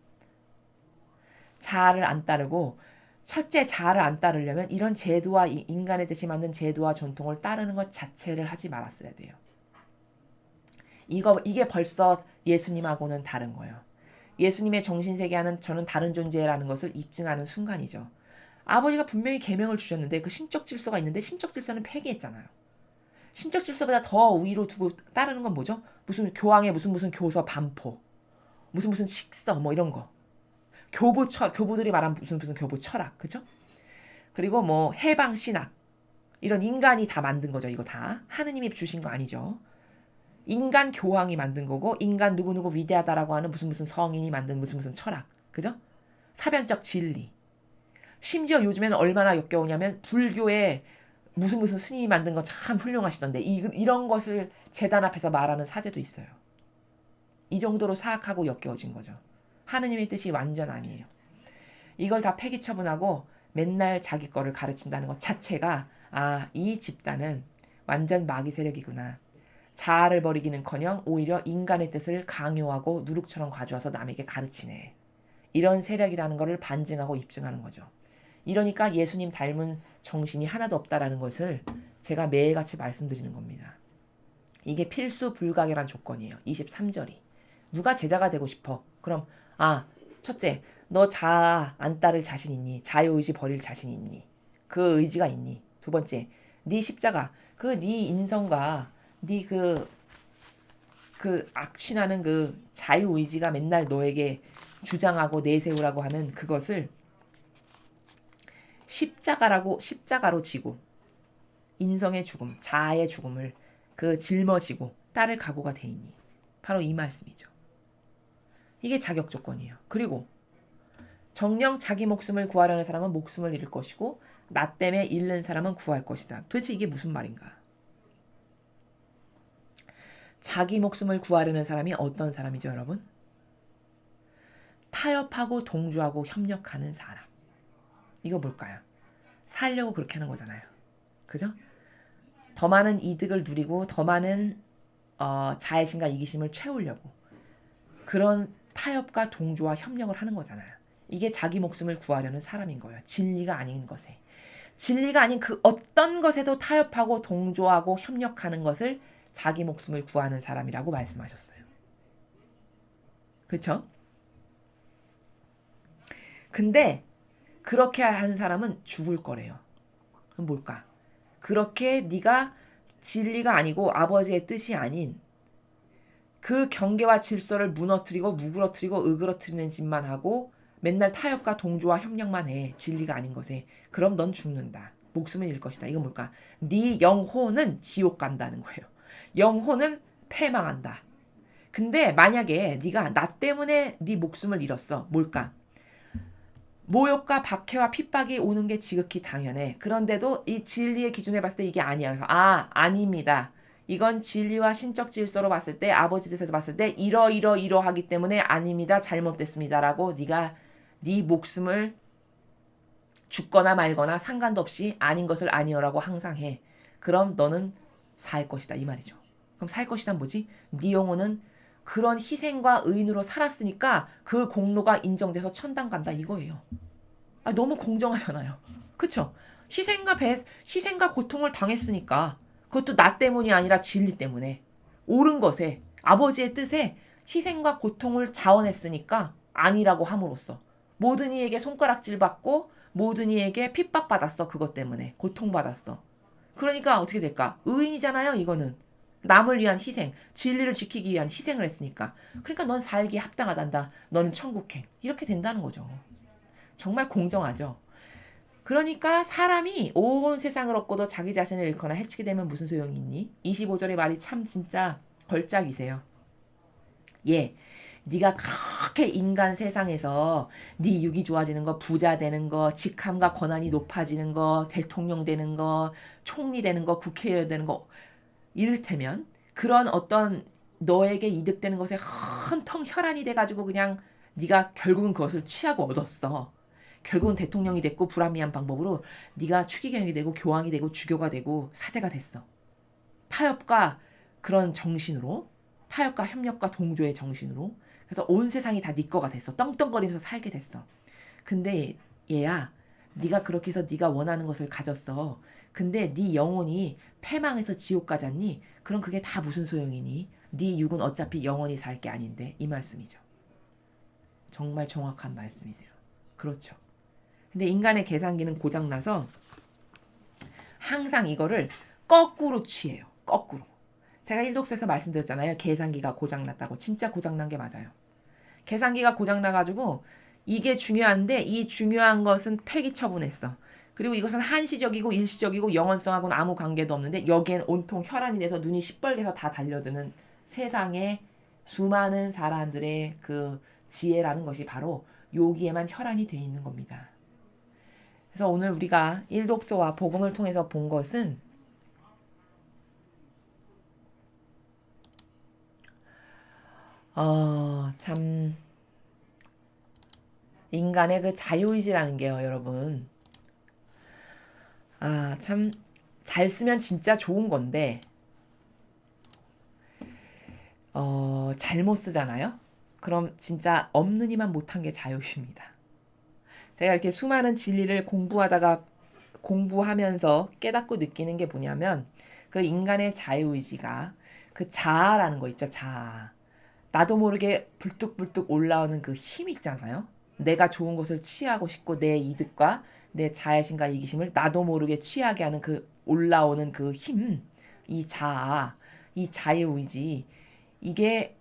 자아를 안 따르고 첫째 자아를 안 따르려면 이런 제도와 인간의 뜻이 만든 제도와 전통을 따르는 것 자체를 하지 말았어야 돼요. 이게 벌써 예수님하고는 다른 거예요. 예수님의 정신세계와는 저는 다른 존재라는 것을 입증하는 순간이죠. 아버지가 분명히 계명을 주셨는데 그 신적 질서가 있는데 신적 질서는 폐기했잖아요. 신적 질서보다 더 위로 두고 따르는 건 뭐죠? 무슨 교황의 무슨 교서 반포, 무슨 식서 뭐 이런 거. 교부들이 말한 무슨 교부 철학, 그죠? 그리고 뭐 해방 신학 이런 인간이 다 만든 거죠. 이거 다 하느님이 주신 거 아니죠. 인간 교황이 만든 거고 인간 누구누구 위대하다라고 하는 무슨 성인이 만든 무슨 철학, 그죠? 사변적 진리. 심지어 요즘에는 얼마나 역겨우냐면 불교의 무슨 스님이 만든 거 참 훌륭하시던데 이런 것을 제단 앞에서 말하는 사제도 있어요. 이 정도로 사악하고 역겨워진 거죠. 하느님의 뜻이 완전 아니에요. 이걸 다 폐기 처분하고 맨날 자기 거를 가르친다는 것 자체가 이 집단은 완전 마귀 세력이구나. 자아를 버리기는커녕 오히려 인간의 뜻을 강요하고 누룩처럼 가져와서 남에게 가르치네. 이런 세력이라는 것을 반증하고 입증하는 거죠. 이러니까 예수님 닮은 정신이 하나도 없다라는 것을 제가 매일같이 말씀드리는 겁니다. 이게 필수 불가결한 조건이에요. 23절이. 누가 제자가 되고 싶어? 그럼 첫째, 너 자아 안 따를 자신 있니? 자유의지 버릴 자신 있니? 그 의지가 있니? 두 번째, 네 십자가, 네 인성과 네 악취나는 그 자유의지가 맨날 너에게 주장하고 내세우라고 하는 그것을 십자가로 지고 인성의 죽음, 자아의 죽음을 그 짊어지고 따를 각오가 돼 있니? 바로 이 말씀이죠. 이게 자격 조건이에요. 그리고 정녕 자기 목숨을 구하려는 사람은 목숨을 잃을 것이고 나 때문에 잃는 사람은 구할 것이다. 도대체 이게 무슨 말인가? 자기 목숨을 구하려는 사람이 어떤 사람이죠, 여러분? 타협하고 동조하고 협력하는 사람. 이거 뭘까요? 살려고 그렇게 하는 거잖아요. 그죠? 더 많은 이득을 누리고 더 많은 자애심과 이기심을 채우려고 그런 타협과 동조와 협력을 하는 거잖아요. 이게 자기 목숨을 구하려는 사람인 거예요. 진리가 아닌 것에. 진리가 아닌 그 어떤 것에도 타협하고 동조하고 협력하는 것을 자기 목숨을 구하는 사람이라고 말씀하셨어요. 그렇죠? 근데 그렇게 하는 사람은 죽을 거래요. 그럼 뭘까? 그렇게 네가 진리가 아니고 아버지의 뜻이 아닌 그 경계와 질서를 무너뜨리고 무그러뜨리고 으그러뜨리는 짓만 하고 맨날 타협과 동조와 협력만 해. 진리가 아닌 것에. 그럼 넌 죽는다. 목숨을 잃을 것이다. 이건 뭘까? 네 영혼은 지옥 간다는 거예요. 영혼은 패망한다. 근데 만약에 네가 나 때문에 네 목숨을 잃었어. 뭘까? 모욕과 박해와 핍박이 오는 게 지극히 당연해. 그런데도 이 진리의 기준에 봤을 때 이게 아니야. 그래서 아닙니다. 이건 진리와 신적 질서로 봤을 때 아버지 뜻에서 봤을 때 이러하기 때문에 아닙니다. 잘못됐습니다라고 네가 네 목숨을 죽거나 말거나 상관도 없이 아닌 것을 아니어라고 항상 해. 그럼 너는 살 것이다 이 말이죠. 그럼 살 것이다 뭐지? 네 영혼은 그런 희생과 의인으로 살았으니까 그 공로가 인정돼서 천당 간다 이거예요. 너무 공정하잖아요. 그쵸? 희생과 고통을 당했으니까 그것도 나 때문이 아니라 진리 때문에 옳은 것에 아버지의 뜻에 희생과 고통을 자원했으니까 아니라고 함으로써 모든 이에게 손가락질 받고 모든 이에게 핍박받았어. 그것 때문에 고통받았어. 그러니까 어떻게 될까? 의인이잖아요. 이거는 남을 위한 희생, 진리를 지키기 위한 희생을 했으니까. 그러니까 넌 살기에 합당하단다. 너는 천국행. 이렇게 된다는 거죠. 정말 공정하죠. 그러니까 사람이 온 세상을 얻고도 자기 자신을 잃거나 해치게 되면 무슨 소용이 있니? 25절의 말이 참 진짜 걸작이세요. 예, 네가 그렇게 인간 세상에서 네 육이 좋아지는 거, 부자 되는 거, 직함과 권한이 높아지는 거, 대통령 되는 거, 총리 되는 거, 국회의원 되는 거 이를테면 그런 어떤 너에게 이득되는 것에 헌텅 혈안이 돼가지고 그냥 네가 결국은 그것을 취하고 얻었어. 결국은 대통령이 됐고 불합리한 방법으로 네가 추기경이 되고 교황이 되고 주교가 되고 사제가 됐어. 타협과 그런 정신으로 타협과 협력과 동조의 정신으로 그래서 온 세상이 다 네 거가 됐어. 떵떵거리면서 살게 됐어. 근데 얘야 네가 그렇게 해서 네가 원하는 것을 가졌어. 근데 네 영혼이 패망해서 지옥 가잖니? 그럼 그게 다 무슨 소용이니? 네 육은 어차피 영원히 살 게 아닌데 이 말씀이죠. 정말 정확한 말씀이세요. 그렇죠. 근데 인간의 계산기는 고장나서 항상 이거를 거꾸로 취해요. 거꾸로. 제가 일독서에서 말씀드렸잖아요. 계산기가 고장났다고. 진짜 고장난 게 맞아요. 계산기가 고장나가지고 이게 중요한데 이 중요한 것은 폐기 처분했어. 그리고 이것은 한시적이고 일시적이고 영원성하고는 아무 관계도 없는데 여기엔 온통 혈안이 돼서 눈이 시뻘개서 다 달려드는 세상에 수많은 사람들의 그 지혜라는 것이 바로 여기에만 혈안이 돼 있는 겁니다. 그래서 오늘 우리가 일독서와 복음을 통해서 본 것은 참 인간의 그 자유의지라는 게요, 여러분. 참 잘 쓰면 진짜 좋은 건데 잘못 쓰잖아요. 그럼 진짜 없는 이만 못한 게 자유십니다. 제가 이렇게 수많은 진리를 공부하면서 깨닫고 느끼는 게 뭐냐면 그 인간의 자유의지가 그 자아라는 거 있죠. 자아. 나도 모르게 불뚝불뚝 올라오는 그 힘 있잖아요. 내가 좋은 것을 취하고 싶고 내 이득과 내 자애심과 이기심을 나도 모르게 취하게 하는 그 올라오는 그 힘, 이 자아, 이 자유의지 이게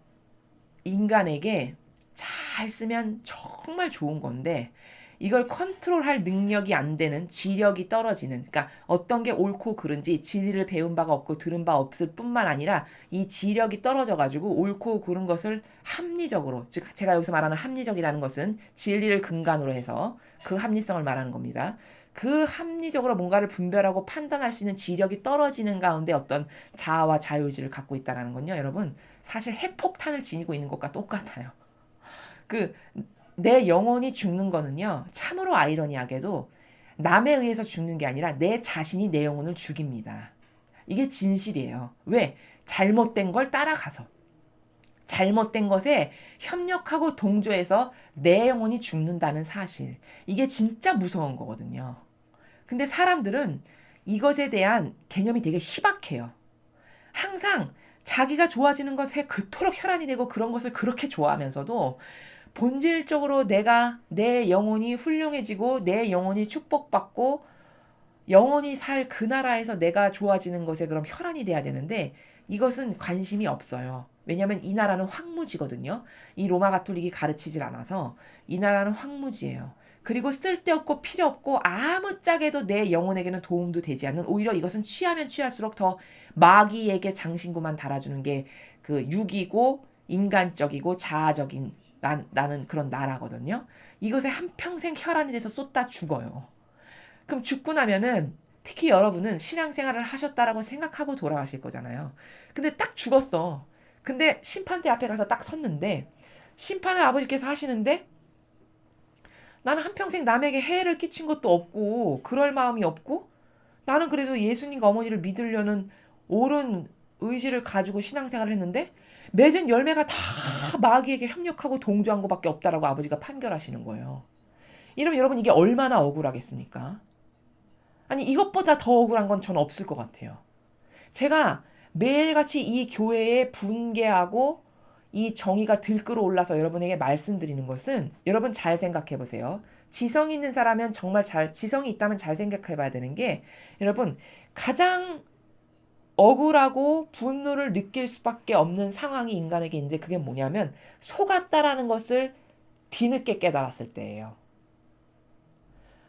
인간에게 잘 쓰면 정말 좋은 건데 이걸 컨트롤할 능력이 안 되는 지력이 떨어지는, 그러니까 어떤 게 옳고 그른지 진리를 배운 바가 없고 들은 바 없을 뿐만 아니라 이 지력이 떨어져가지고 옳고 그른 것을 합리적으로, 즉 제가 여기서 말하는 합리적이라는 것은 진리를 근간으로 해서 그 합리성을 말하는 겁니다. 그 합리적으로 뭔가를 분별하고 판단할 수 있는 지력이 떨어지는 가운데 어떤 자아와 자유의지를 갖고 있다는 건요, 여러분 사실 핵폭탄을 지니고 있는 것과 똑같아요. 그 내 영혼이 죽는 거는요, 참으로 아이러니하게도 남에 의해서 죽는 게 아니라 내 자신이 내 영혼을 죽입니다. 이게 진실이에요. 왜? 잘못된 걸 따라가서. 잘못된 것에 협력하고 동조해서 내 영혼이 죽는다는 사실. 이게 진짜 무서운 거거든요. 근데 사람들은 이것에 대한 개념이 되게 희박해요. 항상 자기가 좋아지는 것에 그토록 혈안이 되고 그런 것을 그렇게 좋아하면서도 본질적으로 내 영혼이 훌륭해지고 내 영혼이 축복받고 영혼이 살 그 나라에서 내가 좋아지는 것에 그럼 혈안이 돼야 되는데 이것은 관심이 없어요. 왜냐하면 이 나라는 황무지거든요. 이 로마 가톨릭이 가르치질 않아서 이 나라는 황무지예요. 그리고 쓸데없고 필요없고 아무짝에도 내 영혼에게는 도움도 되지 않는, 오히려 이것은 취하면 취할수록 더 마귀에게 장신구만 달아주는 게 그 육이고 인간적이고 자아적인 나는 그런 나라거든요. 이것에 한평생 혈안이 돼서 쏟다 죽어요. 그럼 죽고 나면은 특히 여러분은 신앙생활을 하셨다라고 생각하고 돌아가실 거잖아요. 근데 딱 죽었어. 근데 심판대 앞에 가서 딱 섰는데 심판을 아버지께서 하시는데 나는 한평생 남에게 해를 끼친 것도 없고 그럴 마음이 없고 나는 그래도 예수님과 어머니를 믿으려는 옳은 의지를 가지고 신앙생활을 했는데 맺은 열매가 다 마귀에게 협력하고 동조한 것밖에 없다라고 아버지가 판결하시는 거예요. 이러면 여러분 이게 얼마나 억울하겠습니까? 아니 이것보다 더 억울한 건 전 없을 것 같아요. 제가 매일같이 이 교회에 분개하고 이 정의가 들끓어 올라서 여러분에게 말씀드리는 것은 여러분 잘 생각해 보세요. 지성이 있는 사람은 정말 지성이 있다면 잘 생각해 봐야 되는 게 여러분 가장 억울하고 분노를 느낄 수밖에 없는 상황이 인간에게 있는데 그게 뭐냐면 속았다라는 것을 뒤늦게 깨달았을 때예요.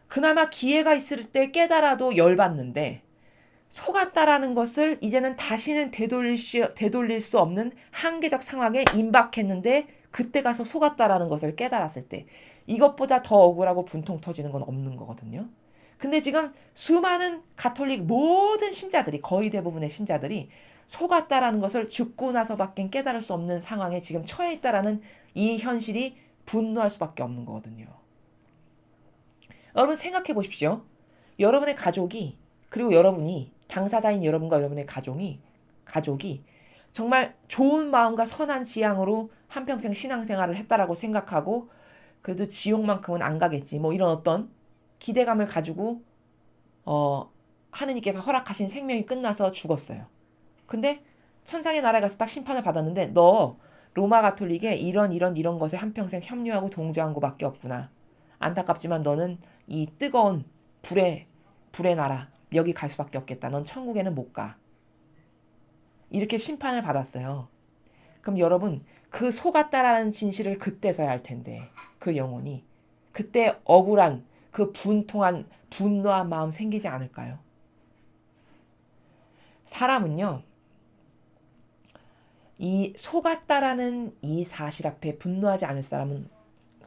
그나마 기회가 있을 때 깨달아도 열받는데 속았다라는 것을 이제는 다시는 되돌릴 수 없는 한계적 상황에 임박했는데 그때 가서 속았다라는 것을 깨달았을 때 이것보다 더 억울하고 분통 터지는 건 없는 거거든요. 근데 지금 수많은 가톨릭 모든 신자들이 거의 대부분의 신자들이 속았다라는 것을 죽고 나서밖에 깨달을 수 없는 상황에 지금 처해 있다라는 이 현실이 분노할 수밖에 없는 거거든요. 여러분 생각해 보십시오. 여러분의 가족이 그리고 여러분이 당사자인 여러분과 여러분의 가족이 정말 좋은 마음과 선한 지향으로 한평생 신앙생활을 했다라고 생각하고 그래도 지옥만큼은 안 가겠지 뭐 이런 어떤 기대감을 가지고 하느님께서 허락하신 생명이 끝나서 죽었어요. 근데 천상의 나라에 가서 딱 심판을 받았는데 너 로마 가톨릭에 이런 것에 한평생 협력하고 동조한 것밖에 없구나. 안타깝지만 너는 이 뜨거운 불의 나라 여기 갈 수밖에 없겠다. 넌 천국에는 못 가. 이렇게 심판을 받았어요. 그럼 여러분 그 속았다라는 진실을 그때서야 할 텐데 그 영혼이 그때 억울한 그 분통한 분노한 마음 생기지 않을까요? 사람은요. 이 속았다라는 이 사실 앞에 분노하지 않을 사람은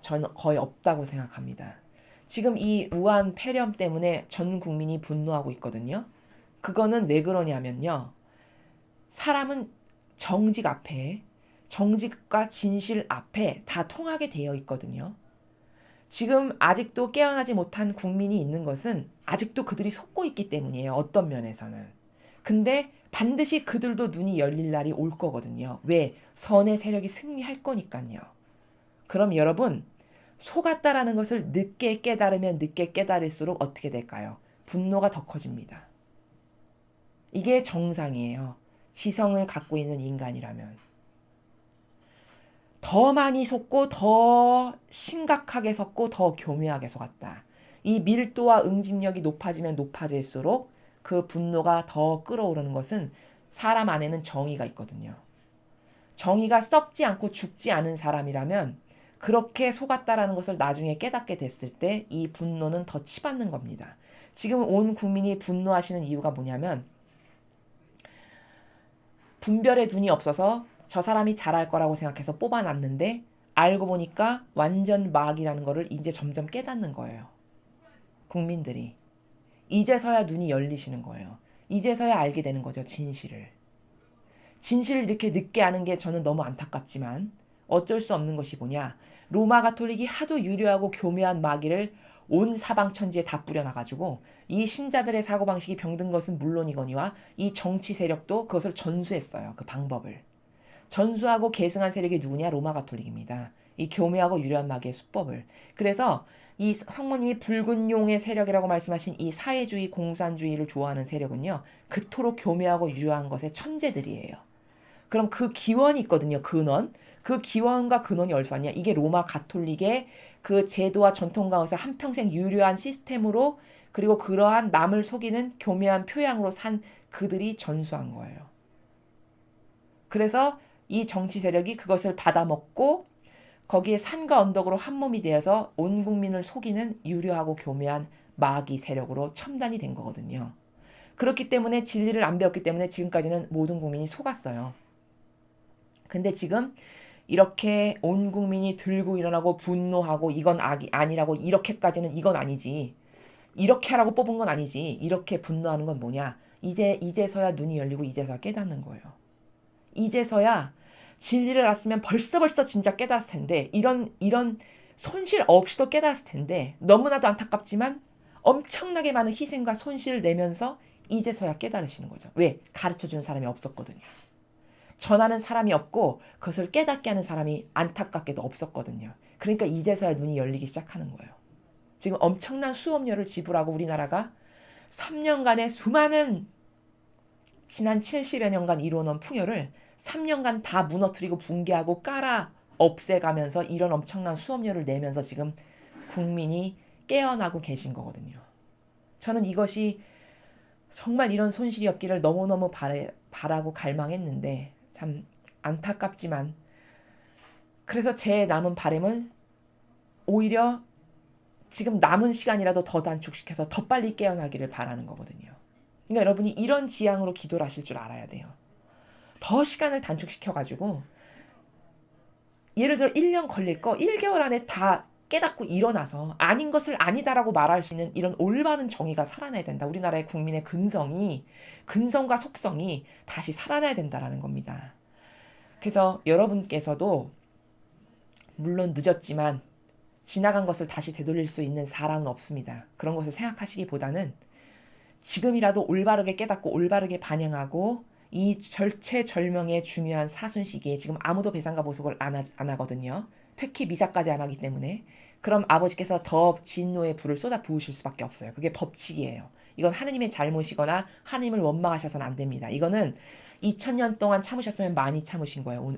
저는 거의 없다고 생각합니다. 지금 이 우한 폐렴 때문에 전 국민이 분노하고 있거든요. 그거는 왜 그러냐면요. 사람은 정직과 진실 앞에 다 통하게 되어 있거든요. 지금 아직도 깨어나지 못한 국민이 있는 것은 아직도 그들이 속고 있기 때문이에요. 어떤 면에서는. 근데 반드시 그들도 눈이 열릴 날이 올 거거든요. 왜? 선의 세력이 승리할 거니까요. 그럼 여러분 속았다라는 것을 늦게 깨달으면 늦게 깨달을수록 어떻게 될까요? 분노가 더 커집니다. 이게 정상이에요. 지성을 갖고 있는 인간이라면. 더 많이 속고 더 심각하게 속고 더 교묘하게 속았다. 이 밀도와 응집력이 높아지면 높아질수록 그 분노가 더 끓어오르는 것은 사람 안에는 정의가 있거든요. 정의가 썩지 않고 죽지 않은 사람이라면 그렇게 속았다라는 것을 나중에 깨닫게 됐을 때 이 분노는 더 치받는 겁니다. 지금 온 국민이 분노하시는 이유가 뭐냐면 분별의 눈이 없어서 저 사람이 잘할 거라고 생각해서 뽑아놨는데 알고 보니까 완전 막이라는 거를 이제 점점 깨닫는 거예요. 국민들이. 이제서야 눈이 열리시는 거예요. 이제서야 알게 되는 거죠. 진실을. 진실을 이렇게 늦게 아는 게 저는 너무 안타깝지만 어쩔 수 없는 것이 뭐냐. 로마 가톨릭이 하도 유려하고 교묘한 마귀를 온 사방 천지에 다 뿌려놔가지고 이 신자들의 사고방식이 병든 것은 물론이거니와 이 정치 세력도 그것을 전수했어요. 그 방법을. 전수하고 계승한 세력이 누구냐? 로마 가톨릭입니다. 이 교묘하고 유려한 마귀의 수법을. 그래서 이 성모님이 붉은 용의 세력이라고 말씀하신 이 사회주의 공산주의를 좋아하는 세력은요. 그토록 교묘하고 유려한 것의 천재들이에요. 그럼 그 기원이 있거든요. 근원. 그 기원과 근원이 어디서 왔냐? 이게 로마 가톨릭의 그 제도와 전통 가운데서 한평생 유려한 시스템으로 그리고 그러한 남을 속이는 교묘한 표양으로 산 그들이 전수한 거예요. 그래서 이 정치 세력이 그것을 받아먹고 거기에 산과 언덕으로 한 몸이 되어서 온 국민을 속이는 유려하고 교묘한 마귀 세력으로 첨단이 된 거거든요. 그렇기 때문에 진리를 안 배웠기 때문에 지금까지는 모든 국민이 속았어요. 근데 지금 이렇게 온 국민이 들고 일어나고 분노하고 이건 악이 아니라고 이렇게까지는 이건 아니지. 이렇게 하라고 뽑은 건 아니지. 이렇게 분노하는 건 뭐냐. 이제서야 눈이 열리고 이제서야 깨닫는 거예요. 이제서야 진리를 알았으면 벌써 진짜 깨달았을 텐데 이런 손실 없이도 깨달았을 텐데 너무나도 안타깝지만 엄청나게 많은 희생과 손실을 내면서 이제서야 깨달으시는 거죠. 왜? 가르쳐주는 사람이 없었거든요. 전하는 사람이 없고 그것을 깨닫게 하는 사람이 안타깝게도 없었거든요. 그러니까 이제서야 눈이 열리기 시작하는 거예요. 지금 엄청난 수업료를 지불하고 우리나라가 3년간의 수많은 지난 70여 년간 이루어놓은 풍요를 3년간 다 무너뜨리고 붕괴하고 깔아 없애가면서 이런 엄청난 수업료를 내면서 지금 국민이 깨어나고 계신 거거든요. 저는 이것이 정말 이런 손실이 없기를 너무너무 바라고 갈망했는데 참 안타깝지만 그래서 제 남은 바람은 오히려 지금 남은 시간이라도 더 단축시켜서 더 빨리 깨어나기를 바라는 거거든요. 그러니까 여러분이 이런 지향으로 기도를 하실 줄 알아야 돼요. 더 시간을 단축시켜가지고 예를 들어 1년 걸릴 거 1개월 안에 다 깨닫고 일어나서 아닌 것을 아니다라고 말할 수 있는 이런 올바른 정의가 살아나야 된다. 우리나라의 국민의 근성과 속성이 다시 살아나야 된다라는 겁니다. 그래서 여러분께서도 물론 늦었지만 지나간 것을 다시 되돌릴 수 있는 사람은 없습니다. 그런 것을 생각하시기보다는 지금이라도 올바르게 깨닫고 올바르게 반영하고 이 절체절명의 중요한 사순 시기에 지금 아무도 배상과 보석을 안 하거든요. 특히 미사까지 안 하기 때문에 그럼 아버지께서 더 진노의 불을 쏟아 부으실 수밖에 없어요. 그게 법칙이에요. 이건 하느님의 잘못이거나 하느님을 원망하셔서는 안 됩니다. 이거는 2000년 동안 참으셨으면 많이 참으신 거예요.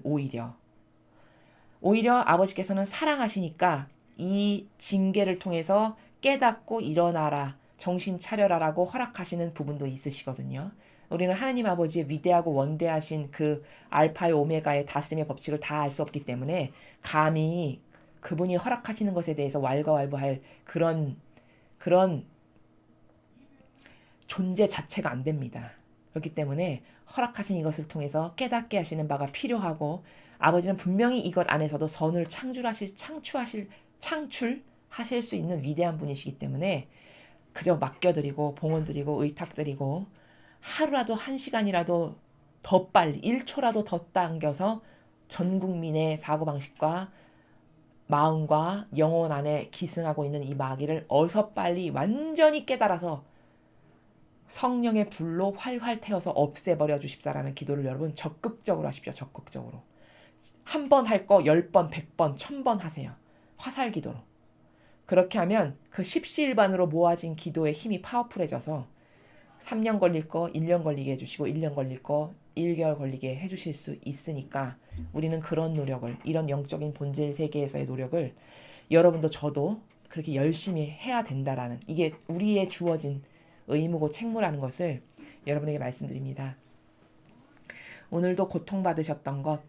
오히려 아버지께서는 사랑하시니까 이 징계를 통해서 깨닫고 일어나라, 정신 차려라라고 허락하시는 부분도 있으시거든요. 우리는 하나님 아버지의 위대하고 원대하신 그 알파의 오메가의 다스림의 법칙을 다 알 수 없기 때문에 감히 그분이 허락하시는 것에 대해서 왈가왈부할 그런 존재 자체가 안 됩니다. 그렇기 때문에 허락하신 이것을 통해서 깨닫게 하시는 바가 필요하고 아버지는 분명히 이것 안에서도 선을 창출하실 수 있는 위대한 분이시기 때문에 그저 맡겨드리고 봉헌드리고 의탁드리고 하루라도 1시간이라도 더 빨리 1초라도 더 당겨서 전 국민의 사고방식과 마음과 영혼 안에 기승하고 있는 이 마귀를 어서 빨리 완전히 깨달아서 성령의 불로 활활 태워서 없애버려 주십사라는 기도를 여러분 적극적으로 하십시오. 적극적으로. 한 번 할 거 10번, 100번, 1000번 하세요. 화살 기도로. 그렇게 하면 그 십시일반으로 모아진 기도의 힘이 파워풀해져서 3년 걸릴 거 1년 걸리게 해주시고 1년 걸릴 거 1개월 걸리게 해주실 수 있으니까 우리는 그런 노력을 이런 영적인 본질 세계에서의 노력을 여러분도 저도 그렇게 열심히 해야 된다라는 이게 우리의 주어진 의무고 책무라는 것을 여러분에게 말씀드립니다. 오늘도 고통받으셨던 것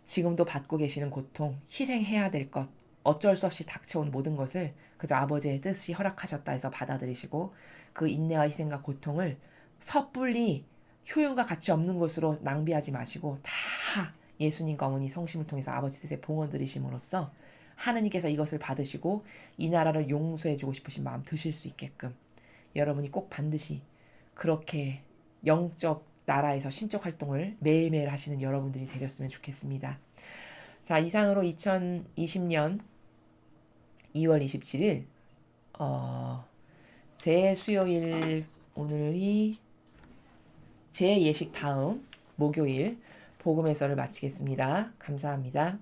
지금도 받고 계시는 고통 희생해야 될 것 어쩔 수 없이 닥쳐온 모든 것을 그저 아버지의 뜻이 허락하셨다 해서 받아들이시고 그 인내와 희생과 고통을 섣불리 효용과 가치 없는 것으로 낭비하지 마시고 다 예수님과 어머니 성심을 통해서 아버지 뜻에 봉헌 드리심으로써 하느님께서 이것을 받으시고 이 나라를 용서해 주고 싶으신 마음 드실 수 있게끔 여러분이 꼭 반드시 그렇게 영적 나라에서 신적 활동을 매일매일 하시는 여러분들이 되셨으면 좋겠습니다. 자, 이상으로 2020년 2월 27일 제 수요일 오늘이 제 예식 다음 목요일 복음 해설을 마치겠습니다. 감사합니다.